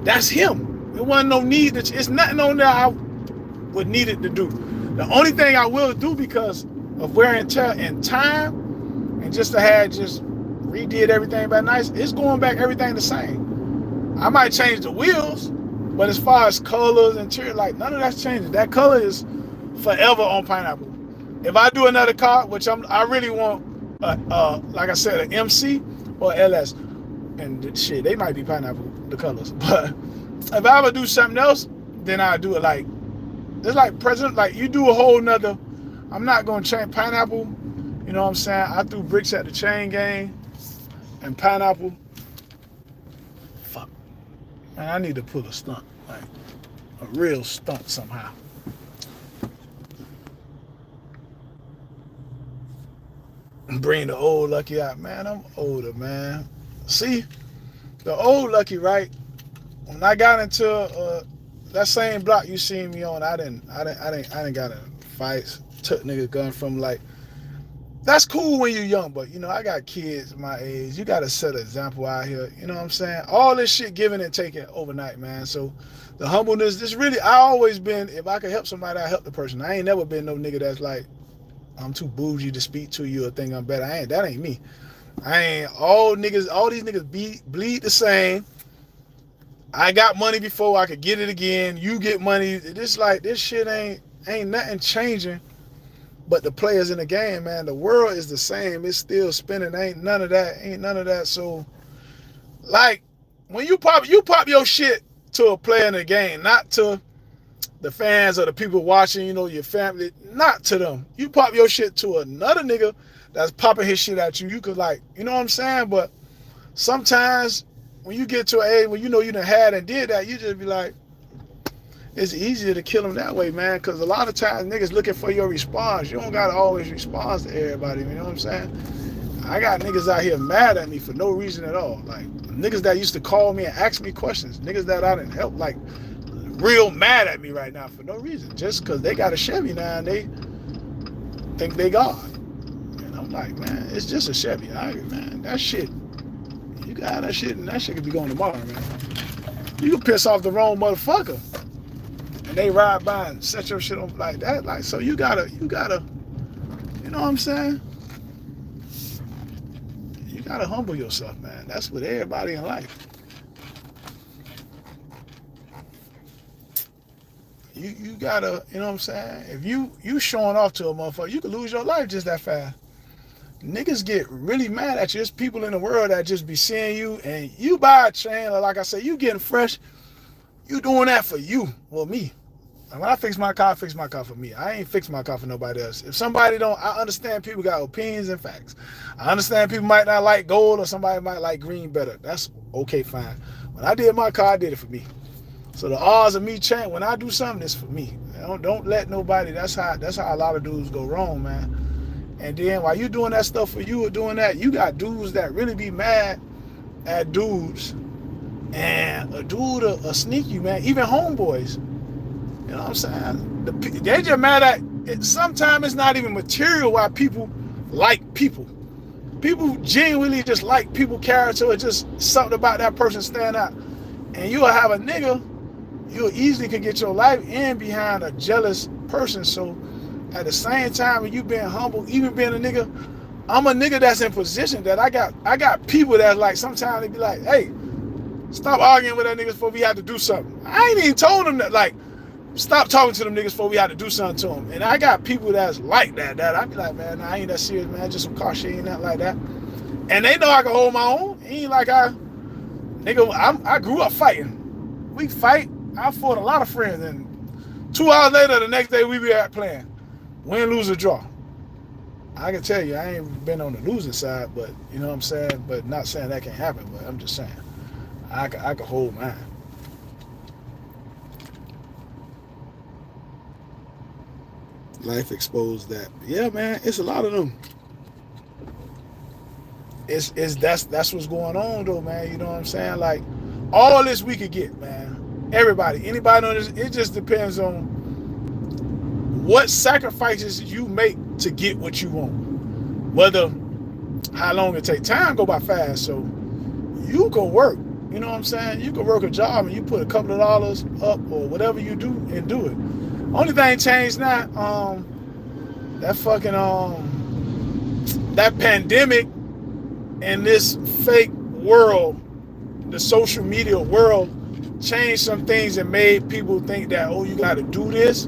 that's him. It wasn't no need to, it's nothing on there I would need it to do. The only thing I will do because of wear and tear and time, and just to have just redid everything back nice, it's going back everything the same. I might change the wheels, but as far as colors and interior, like none of that's changing. That color is forever on pineapple. If I do another car, which I really want, like I said, an MC or LS, and shit, they might be pineapple, the colors. But if I ever do something else, then I do it like, it's like present, like you do a whole nother, I'm not going to change pineapple, you know what I'm saying? I threw bricks at the chain gang, and pineapple, fuck, man, I need to pull a stunt, like a real stunt somehow. Bring the old Lucky out, man. I'm older, man. See, the old Lucky, right? When I got into that same block you seen me on, I didn't got in fights. Took nigga gun from, like, that's cool when you're young, but you know I got kids my age. You gotta set an example out here. You know what I'm saying? All this shit giving and taking overnight, man. So the humbleness, this really, I always been, if I could help somebody, I help the person. I ain't never been no nigga that's like, I'm too bougie to speak to you or think I'm better. That ain't me. I ain't, all these niggas bleed the same. I got money before, I could get it again. You get money. This shit ain't nothing changing but the players in the game, man. The world is the same. It's still spinning. Ain't none of that. So, like, when you pop your shit to a player in the game, not to the fans or the people watching, you know, your family, not to them. You pop your shit to another nigga that's popping his shit at you. You could, like, you know what I'm saying? But sometimes when you get to an age when you know you done had and did that, you just be like, it's easier to kill them that way, man, because a lot of times niggas looking for your response. You don't got to always respond to everybody, you know what I'm saying? I got niggas out here mad at me for no reason at all. Like, niggas that used to call me and ask me questions, niggas that I didn't help, like, real mad at me right now for no reason, just because they got a Chevy now and they think they God. And I'm I'm like, man, it's just a Chevy. Man, that shit, you got that shit, and that shit could be going tomorrow, man. You can piss off the wrong motherfucker, and they ride by and set your shit on like that. Like, so you gotta, you know what I'm saying? You gotta humble yourself, man. That's with everybody in life. You gotta, you know what I'm saying? If you showing off to a motherfucker, you could lose your life just that fast. Niggas get really mad at you. There's people in the world that just be seeing you, and you buy a chain, or like I said, you getting fresh, you doing that for you or me. And when I fix my car for me. I ain't fix my car for nobody else. If somebody don't, I understand people got opinions and facts. I understand people might not like gold, or somebody might like green better. That's okay, fine. When I did my car, I did it for me. So the odds of me change when I do something, it's for me. Don't let nobody. That's how a lot of dudes go wrong, man. And then while you doing that stuff for you or doing that, you got dudes that really be mad at dudes, and a dude will sneak you, man. Even homeboys. You know what I'm saying? They just mad at it. Sometimes it's not even material why people like people. People genuinely just like people character, or just something about that person stand out. And you'll have a nigga, you easily could get your life in behind a jealous person. So at the same time, when you being humble, even being a nigga, I'm a nigga that's in position that I got people that like sometimes they be like, hey, stop arguing with that niggas before we have to do something. I ain't even told them that, like, stop talking to them niggas before we have to do something to them. And I got people that's like that I be like, man, nah, I ain't that serious, man, just some car shit, ain't nothing like that. And they know I can hold my own. It ain't like I grew up fighting. We fight. I fought a lot of friends, and 2 hours later, the next day, we be out playing. Win, lose, or draw. I can tell you, I ain't been on the losing side, but you know what I'm saying? But not saying that can't happen, but I'm just saying, I can hold mine. Life exposed that. Yeah, man, it's a lot of them. That's what's going on though, man. You know what I'm saying? Like, all this we could get, man. Everybody, anybody on this, it just depends on what sacrifices you make to get what you want. Whether how long it take. Time go by fast, so you go work. You know what I'm saying? You can work a job and you put a couple of dollars up or whatever you do and do it. Only thing changed now, that pandemic and this fake world, the social media world, changed some things and made people think that, oh, you got to do this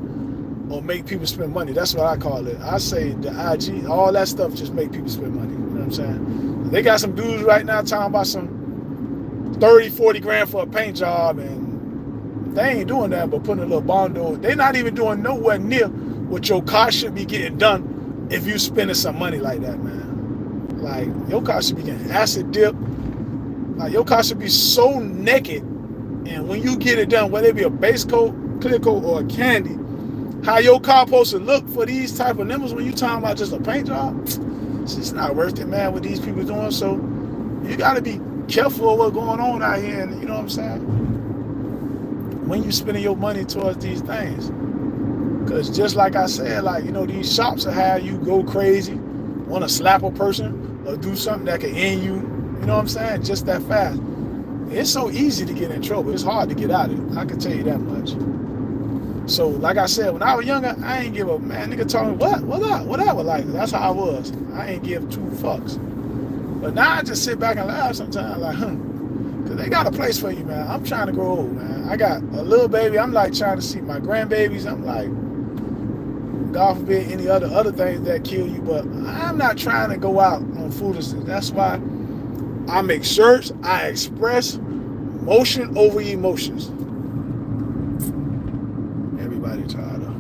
or make people spend money. That's what I call it. I say the IG, all that stuff just make people spend money. You know what I'm saying? They got some dudes right now talking about some 30, 40 grand for a paint job, and they ain't doing that but putting a little bond on. They're not even doing nowhere near what your car should be getting done if you spending some money like that, man. Like, your car should be getting acid dip. Like, your car should be so naked, and when you get it done, whether it be a base coat, clear coat, or a candy, how your car supposed to look for these type of numbers when you talking about just a paint job, it's just not worth it, man, what these people doing. So you got to be careful of what's going on out here, and you know what I'm saying, when you spending your money towards these things. Because just like I said, like, you know, these shops will have you go crazy, want to slap a person or do something that can end you, you know what I'm saying, just that fast. It's so easy to get in trouble. It's hard to get out of it. I can tell you that much. So, like I said, when I was younger, I ain't give a, man, nigga told me, whatever, like, that's how I was. I ain't give two fucks. But now I just sit back and laugh sometimes, like, because they got a place for you, man. I'm trying to grow old, man. I got a little baby. I'm like trying to see my grandbabies. I'm like, God forbid any other things that kill you, but I'm not trying to go out on foolishness. That's why I make shirts. I express motion over emotions. Everybody tired of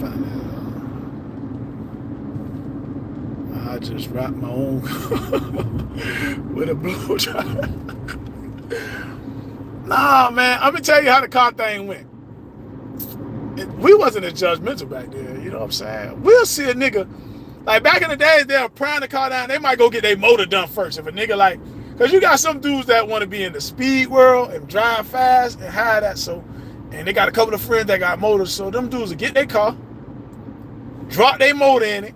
find that. I just wrap my own with a blow dry. Nah, man. I'm gonna tell you how the car thing went. We wasn't as judgmental back then, you know what I'm saying? We'll see a nigga, like back in the days, they'll prying the car down, they might go get their motor done first. If a nigga like, because you got some dudes that want to be in the speed world and drive fast and hide that, so, and they got a couple of friends that got motors, so them dudes will get their car, drop their motor in it,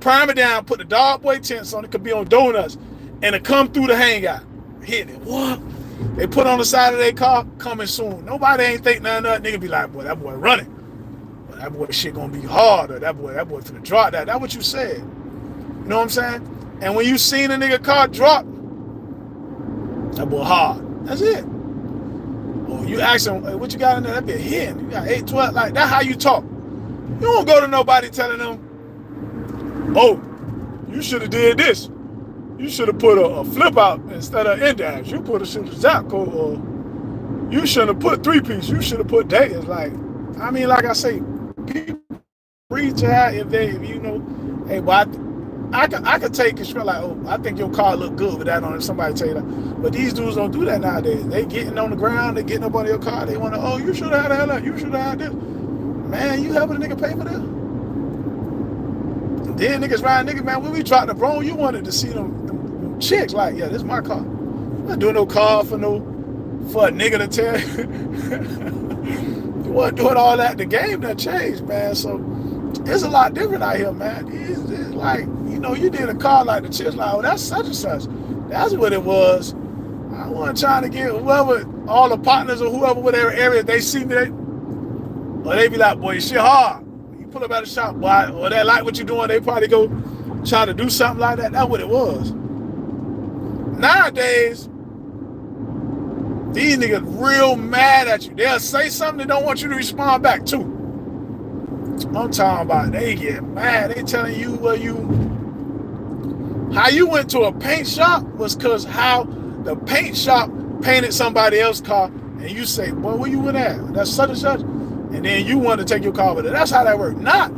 prime it down, put the dog boy tents on it, could be on donuts, and it come through the hangout. Hit it. What? They put on the side of their car, coming soon. Nobody ain't think nothing of it. Nigga be like, boy, that boy running. Boy, that boy shit gonna be hard, or that boy finna drop that. That's what you said. You know what I'm saying? And when you seen a nigga car drop, that boy hard. That's it. Oh, you ask him, hey, what you got in there? That be a hit. You got 8, 12. Like, that's how you talk. You don't go to nobody telling them, oh, you should have did this. You should have put a flip out instead of index. You put a zap code, or you shouldn't have put 3-piece. You should have put that. It's like, I mean, like I say, people reach out if you know, hey, but I could take it straight like, oh, I think your car look good with that on it. Somebody tell you that. But these dudes don't do that nowadays. They getting on the ground, they getting up on your car, they want to, oh, you should have had that, you should have had this. Man, you helping a nigga pay for this? And then niggas riding niggas, man, when we dropped the Bron, you wanted to see them chicks like, yeah, this is my car. I'm not doing no car for a nigga to tell you. You wasn't doing all that. The game done changed, man. So it's a lot different out here, man. It's like, you know, you did a car like the chicks like, oh, that's such and such. That's what it was. I wasn't trying to get whoever, all the partners or whoever, whatever area, they see me, or they be like, boy, shit hard. You pull up at the shop, boy, or they like what you doing, they probably go try to do something like that. That's what it was. Nowadays, these niggas real mad at you. They'll say something they don't want you to respond back to. I'm talking about they get mad. They telling you how you went to a paint shop was because how the paint shop painted somebody else's car, and you say, boy, where you went at? That's such and such. And then you want to take your car over there. That's how that works. Not,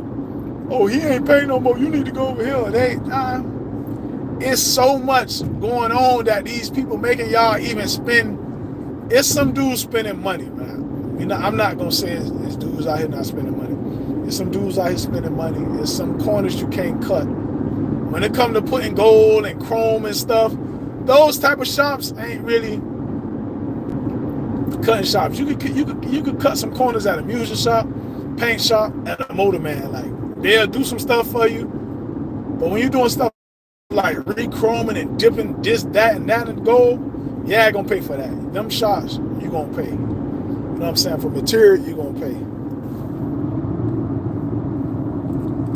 oh, he ain't paying no more. You need to go over here. It's so much going on that these people making y'all even spend. It's some dudes spending money, man. You know, I'm not gonna say it's dudes out here not spending money. It's some dudes out here spending money. There's some corners you can't cut. When it comes to putting gold and chrome and stuff, those type of shops ain't really cutting shops. You could cut some corners at a music shop, paint shop, at a motor man. Like, they'll do some stuff for you, but when you're doing stuff like re-chroming and dipping this, that, and that in gold, yeah, gonna pay for that. Them shots, you gonna pay. You know what I'm saying? For material, you gonna pay.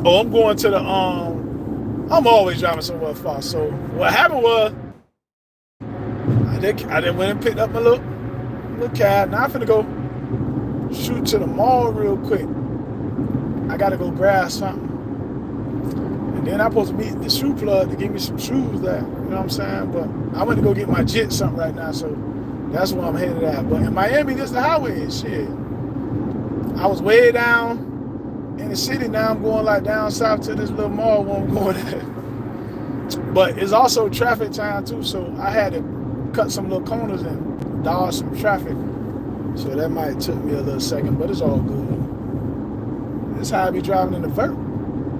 Oh, I'm going to the I'm always driving somewhere far. So what happened was I done went and picked up my little cab. Now I'm finna go shoot to the mall real quick. I gotta go grab something. And then I'm supposed to meet the shoe plug to give me some shoes that, you know what I'm saying? But I went to go get my Jit something right now, so that's where I'm headed at. But in Miami, this the highway and shit. I was way down in the city, now I'm going like down south to this little mall where I'm going at. But it's also traffic time too, so I had to cut some little corners and dodge some traffic. So that might took me a little second, but it's all good. That's how I be driving in the vert.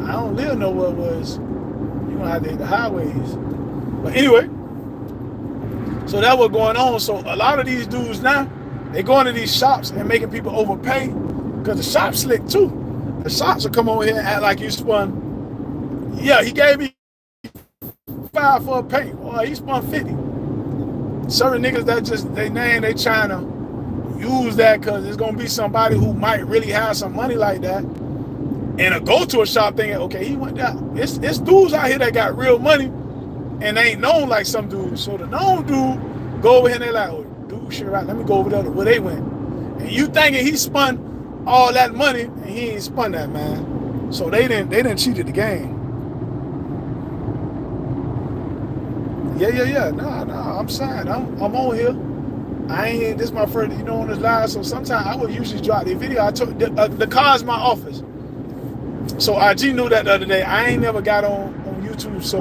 I don't live nowhere where you're gonna have to hit the highways. But anyway, so that was going on. So a lot of these dudes now, they going to these shops and making people overpay because the shop's slick too. The shops will come over here and act like you spun. Yeah, he gave me $5 for a paint. Or he spun 50. Certain niggas that just they trying to use that because there's gonna be somebody who might really have some money like that. And a go to a shop thinking, okay, he went down. It's dudes out here that got real money and they ain't known like some dudes. So the known dude go over here and they like, oh, dude, shit, right, let me go over there to where they went. And you thinking he spun all that money and he ain't spun that, man. So they didn't cheated the game. Yeah. No, I'm saying I'm on here. This is my first, on this live. So sometimes I would usually drop the video. I took the car's my office. So IG knew that the other day. I ain't never got on YouTube, so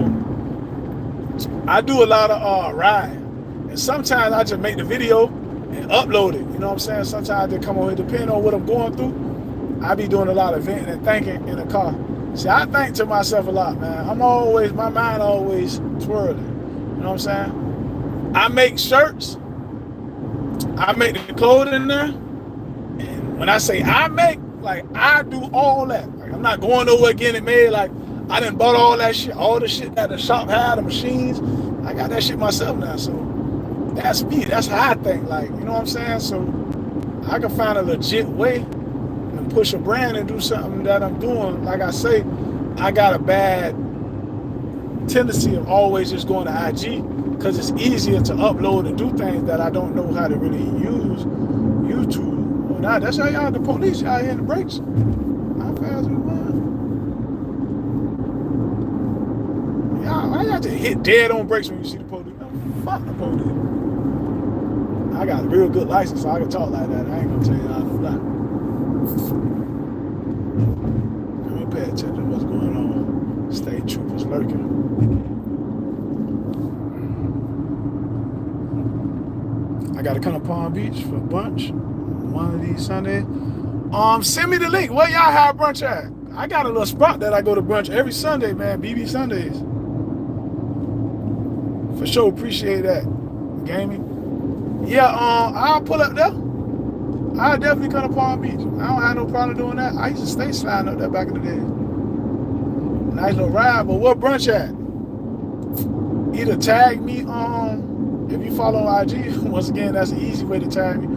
I do a lot of ride. And sometimes I just make the video and upload it. You know what I'm saying? Sometimes I just come on here, depending on what I'm going through. I be doing a lot of venting and thinking in the car. See, I think to myself a lot, man. My mind always twirling. You know what I'm saying? I make shirts. I make the clothing in there. And when I say I make, like I do all that. Like, I'm not going nowhere getting it made. Like I done bought all that shit, all the shit that the shop had, the machines. I got that shit myself now. So that's me. That's how I think. Like, you know what I'm saying? So I can find a legit way and push a brand and do something that I'm doing. Like I say, I got a bad tendency of always just going to IG because it's easier to upload and do things that I don't know how to really use YouTube. Well, now that's how y'all, the police, y'all hitting the brakes. How fast we going? Y'all just hit dead on brakes when you see the police. Oh, fuck the police. I got a real good license, so I can talk like that. I ain't gonna tell y'all no lie. Let me pay attention to what's going on. State troopers lurking. I gotta come to Palm Beach for brunch one of these Sundays. Send me the link. Where y'all have brunch at? I got a little spot that I go to brunch every Sunday, man. BB Sundays. For sure, appreciate that. Gaming. Yeah, I'll pull up there. I'll definitely come to Palm Beach. I don't have no problem doing that. I used to stay sliding up there back in the day. Nice little ride, but where brunch at? Either tag me if you follow on IG. Once again, that's an easy way to tag me.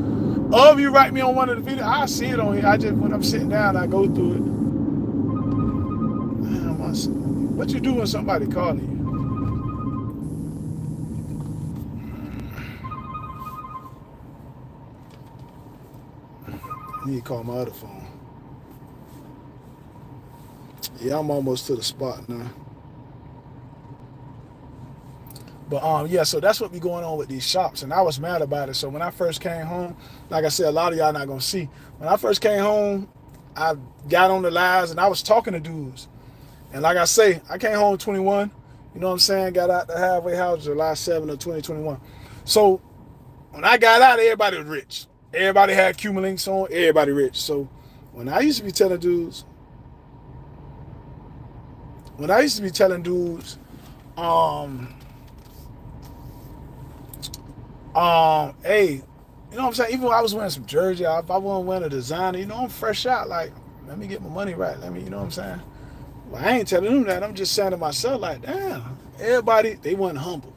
Or if you write me on one of the videos, I see it on here. I just, when I'm sitting down, I go through it. What you do when somebody calling you? I need to call my other phone. Yeah, I'm almost to the spot now. But yeah, so that's what be going on with these shops, and I was mad about it. So when I first came home, like I said, a lot of y'all not gonna see. When I first came home, I got on the lives and I was talking to dudes. And like I say, I came home 21. You know what I'm saying? Got out the halfway house July 7th of 2021. So when I got out, everybody was rich. Everybody had Cuba-Links on. Everybody rich. So when I used to be telling dudes, hey, you know what I'm saying? Even when I was wearing some jersey, if I wasn't wearing a designer, you know, I'm fresh out. Like, let me get my money right. Let me, you know what I'm saying? Well, I ain't telling them that. I'm just saying to myself, like, damn, everybody, they wasn't humble.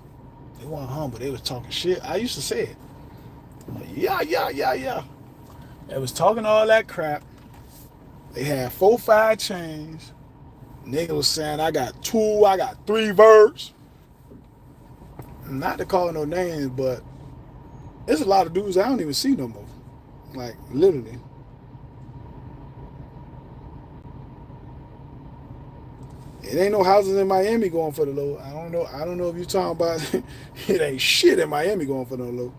They wasn't humble. They was talking shit. I used to say it. Like, yeah. They was talking all that crap. They had 4-5 chains. Nigga was saying, I got 2, I got 3 verbs. Not to call no names, but there's a lot of dudes I don't even see no more. Like, literally. It ain't no houses in Miami going for the low. I don't know if you're talking about it ain't shit in Miami going for no low.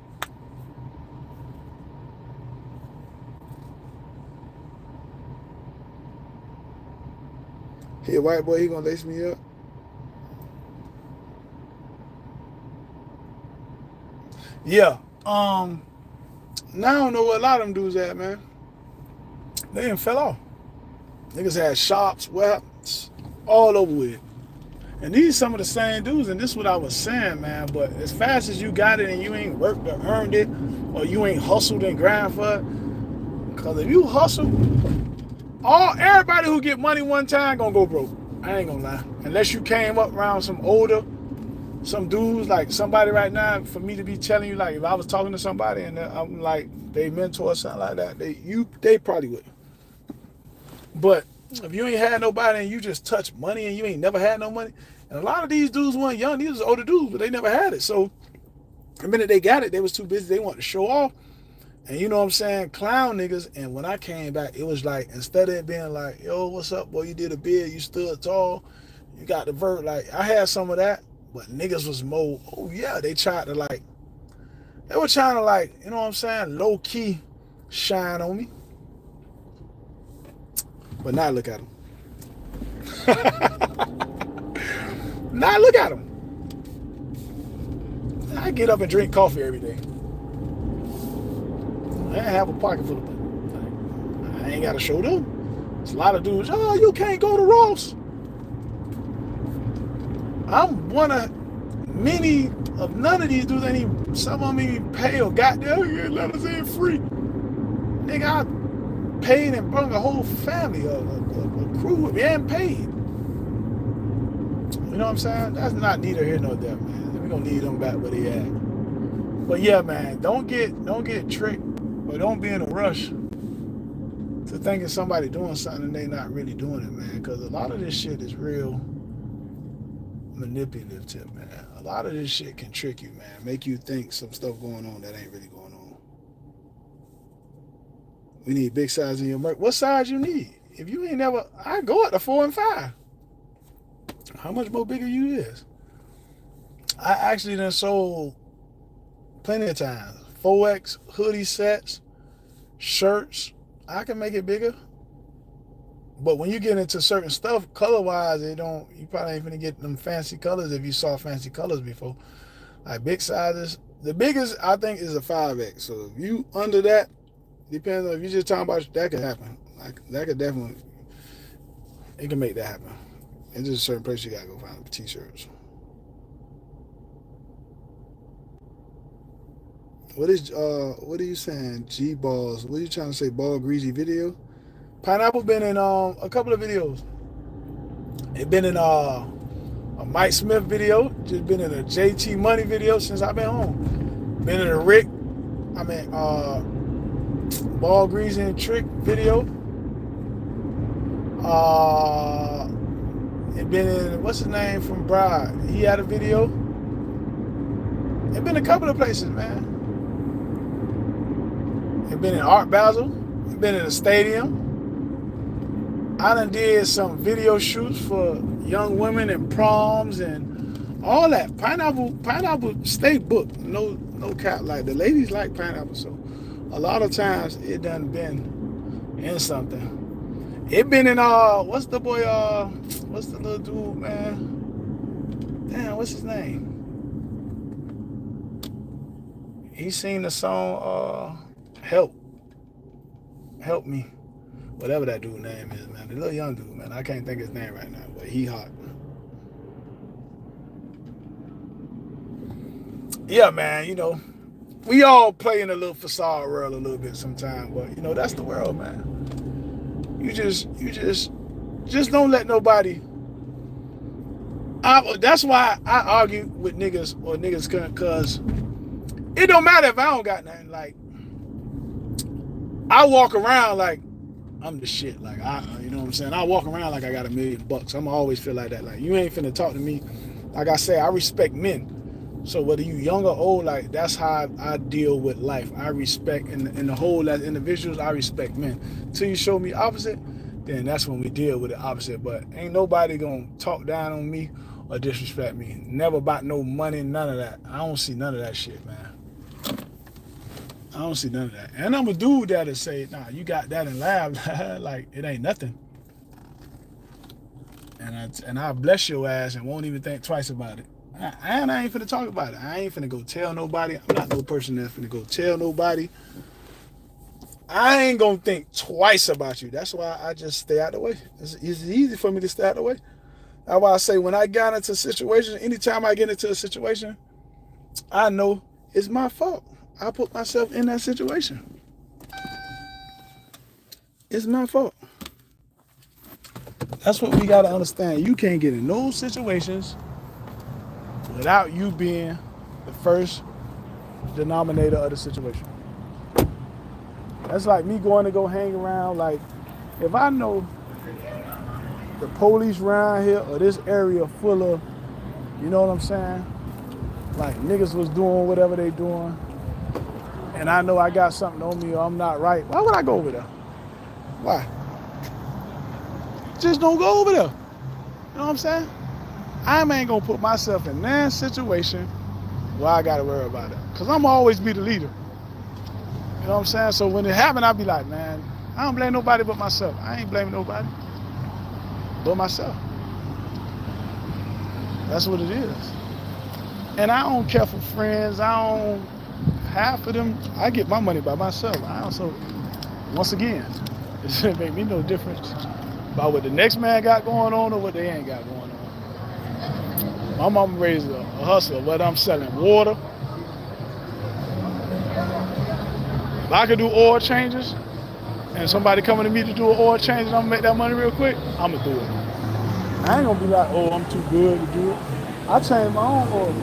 Here, white boy, he gonna lace me up. Yeah. Now I don't know where a lot of them dudes at, man. They done fell off. Niggas had shops, weapons, all over with. And these some of the same dudes, and this is what I was saying, man. But as fast as you got it and you ain't worked or earned it, or you ain't hustled and grind for it, because if you hustle, everybody who get money one time gonna go broke. I ain't gonna lie. Unless you came up around some dudes, like somebody right now, for me to be telling you, like if I was talking to somebody and I'm like they mentor or something like that, they probably would. But if you ain't had nobody and you just touch money and you ain't never had no money, and a lot of these dudes weren't young, these was older dudes, but they never had it. So the minute they got it, they was too busy. They wanted to show off. And you know what I'm saying? Clown niggas. And when I came back, it was like, instead of it being like, yo, what's up, boy? You did a bid, you stood tall, you got the vert. Like, I had some of that, but niggas was more, oh yeah, they were trying to like, you know what I'm saying? Low key shine on me. But now look at them. Now look at them. I get up and drink coffee every day. I have a pocket full of money. I ain't got to show them. There's a lot of dudes, oh, you can't go to Ross. I'm one of many of none of these dudes ain't even, some of them even pay or got there. Yeah, let us in free. Nigga, I paid and brought a whole family, a crew, we ain't paid. You know what I'm saying? That's not neither here nor there, man. We're gonna need them back where they at. But yeah, man, don't get tricked, or don't be in a rush to thinking somebody doing something and they not really doing it, man. Because a lot of this shit is real manipulative, man. A lot of this shit can trick you, man. Make you think some stuff going on that ain't really going on. We need big size in your merch. What size you need? If you ain't never, I go up to 4 and 5. How much more bigger you is? I actually done sold plenty of times. 4X hoodie sets, shirts. I can make it bigger. But when you get into certain stuff, color-wise, you probably ain't gonna get them fancy colors if you saw fancy colors before. Like big sizes. The biggest, I think, is a 5X. So if you under that, depends on if you're just talking about, that could happen. Like, that could definitely, it can make that happen. It's just a certain place you gotta go find the t-shirts. What are you saying? G-balls. What are you trying to say? Ball greasy video? Pineapple been in a couple of videos. It been in a Mike Smith video. Just been in a JT Money video since I've been home. Been in a Rick, ball greasy and trick video. It been in, what's his name from Bride? He had a video. It been a couple of places, man. It been in Art Basel. It been in a stadium. I done did some video shoots for young women and proms and all that. Pineapple stay booked. No cap. Like, the ladies like pineapple, so a lot of times it done been in something. It been in what's the boy what's the little dude, man? Damn, what's his name? He sing the song Help Me, whatever that dude's name is, man. The little young dude, man. I can't think of his name right now, but he hot. Yeah, man. You know, we all play in a little facade world a little bit sometimes, but you know, that's the world, man. You just don't let nobody. That's why I argue with niggas or niggas, cause it don't matter if I don't got nothing. Like, I walk around like I'm the shit. Like, you know what I'm saying? I walk around like I got $1 million. I'm always feel like that. Like, you ain't finna talk to me. Like I say, I respect men. So whether you young or old, like, that's how I deal with life. I respect, in the whole, as individuals, I respect men. Till you show me opposite, then that's when we deal with the opposite. But ain't nobody gonna talk down on me or disrespect me. Never about no money, none of that. I don't see none of that shit, man. I don't see none of that. And I'm a dude that'll say, nah, you got that and laugh. Like, it ain't nothing. And I bless your ass and won't even think twice about it. And I ain't finna talk about it. I ain't finna go tell nobody. I'm not no person that's finna go tell nobody. I ain't gonna think twice about you. That's why I just stay out the way. It's easy for me to stay out the way. That's why I say, when I got into a situation, anytime I get into a situation, I know it's my fault. I put myself in that situation. It's my fault. That's what we gotta understand. You can't get in no situations without you being the first denominator of the situation. That's like me going to go hang around. Like, if I know the police around here or this area full of, you know what I'm saying? Like, niggas was doing whatever they doing, and I know I got something on me or I'm not right, why would I go over there? Why? Just don't go over there. You know what I'm saying? I ain't gonna put myself in that situation where I gotta worry about it. Cause I'm always be the leader. You know what I'm saying? So when it happened, I'll be like, man, I don't blame nobody but myself. I ain't blaming nobody but myself. That's what it is. And I don't care for friends. Half of them, I get my money by myself. I also, once again, it shouldn't make me no difference about what the next man got going on or what they ain't got going on. My mama raised a hustler, whether I'm selling water. If I could do oil changes and somebody coming to me to do an oil change and I'm gonna make that money real quick, I'm gonna do it. I ain't gonna be like, oh, I'm too good to do it. I change my own oil,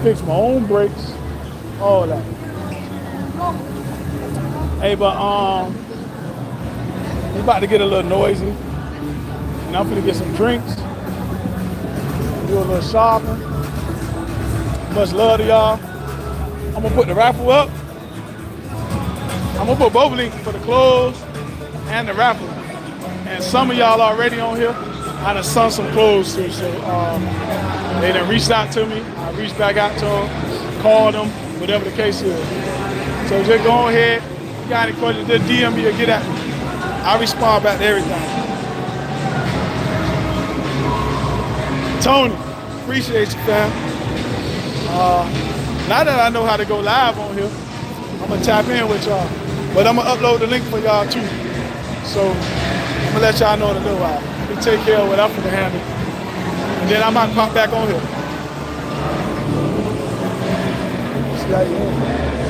fix my own brakes, all that. Hey, but it's about to get a little noisy, and I'm gonna get some drinks, do a little shopping. Much love to y'all. I'm gonna put the raffle up. I'm gonna put both links for the clothes and the raffle. And some of y'all already on here, I done sung some clothes too, so they done reached out to me. I reached back out to them, called them, whatever the case is. So just go ahead. If you got any questions, just DM me or get at me. I respond back to everything. Tony, appreciate you, fam. Now that I know how to go live on here, I'm gonna tap in with y'all. But I'm gonna upload the link for y'all too. So I'm gonna let y'all know the little while. We take care of what I'm gonna handle. And then I might pop back on here. See how you doing?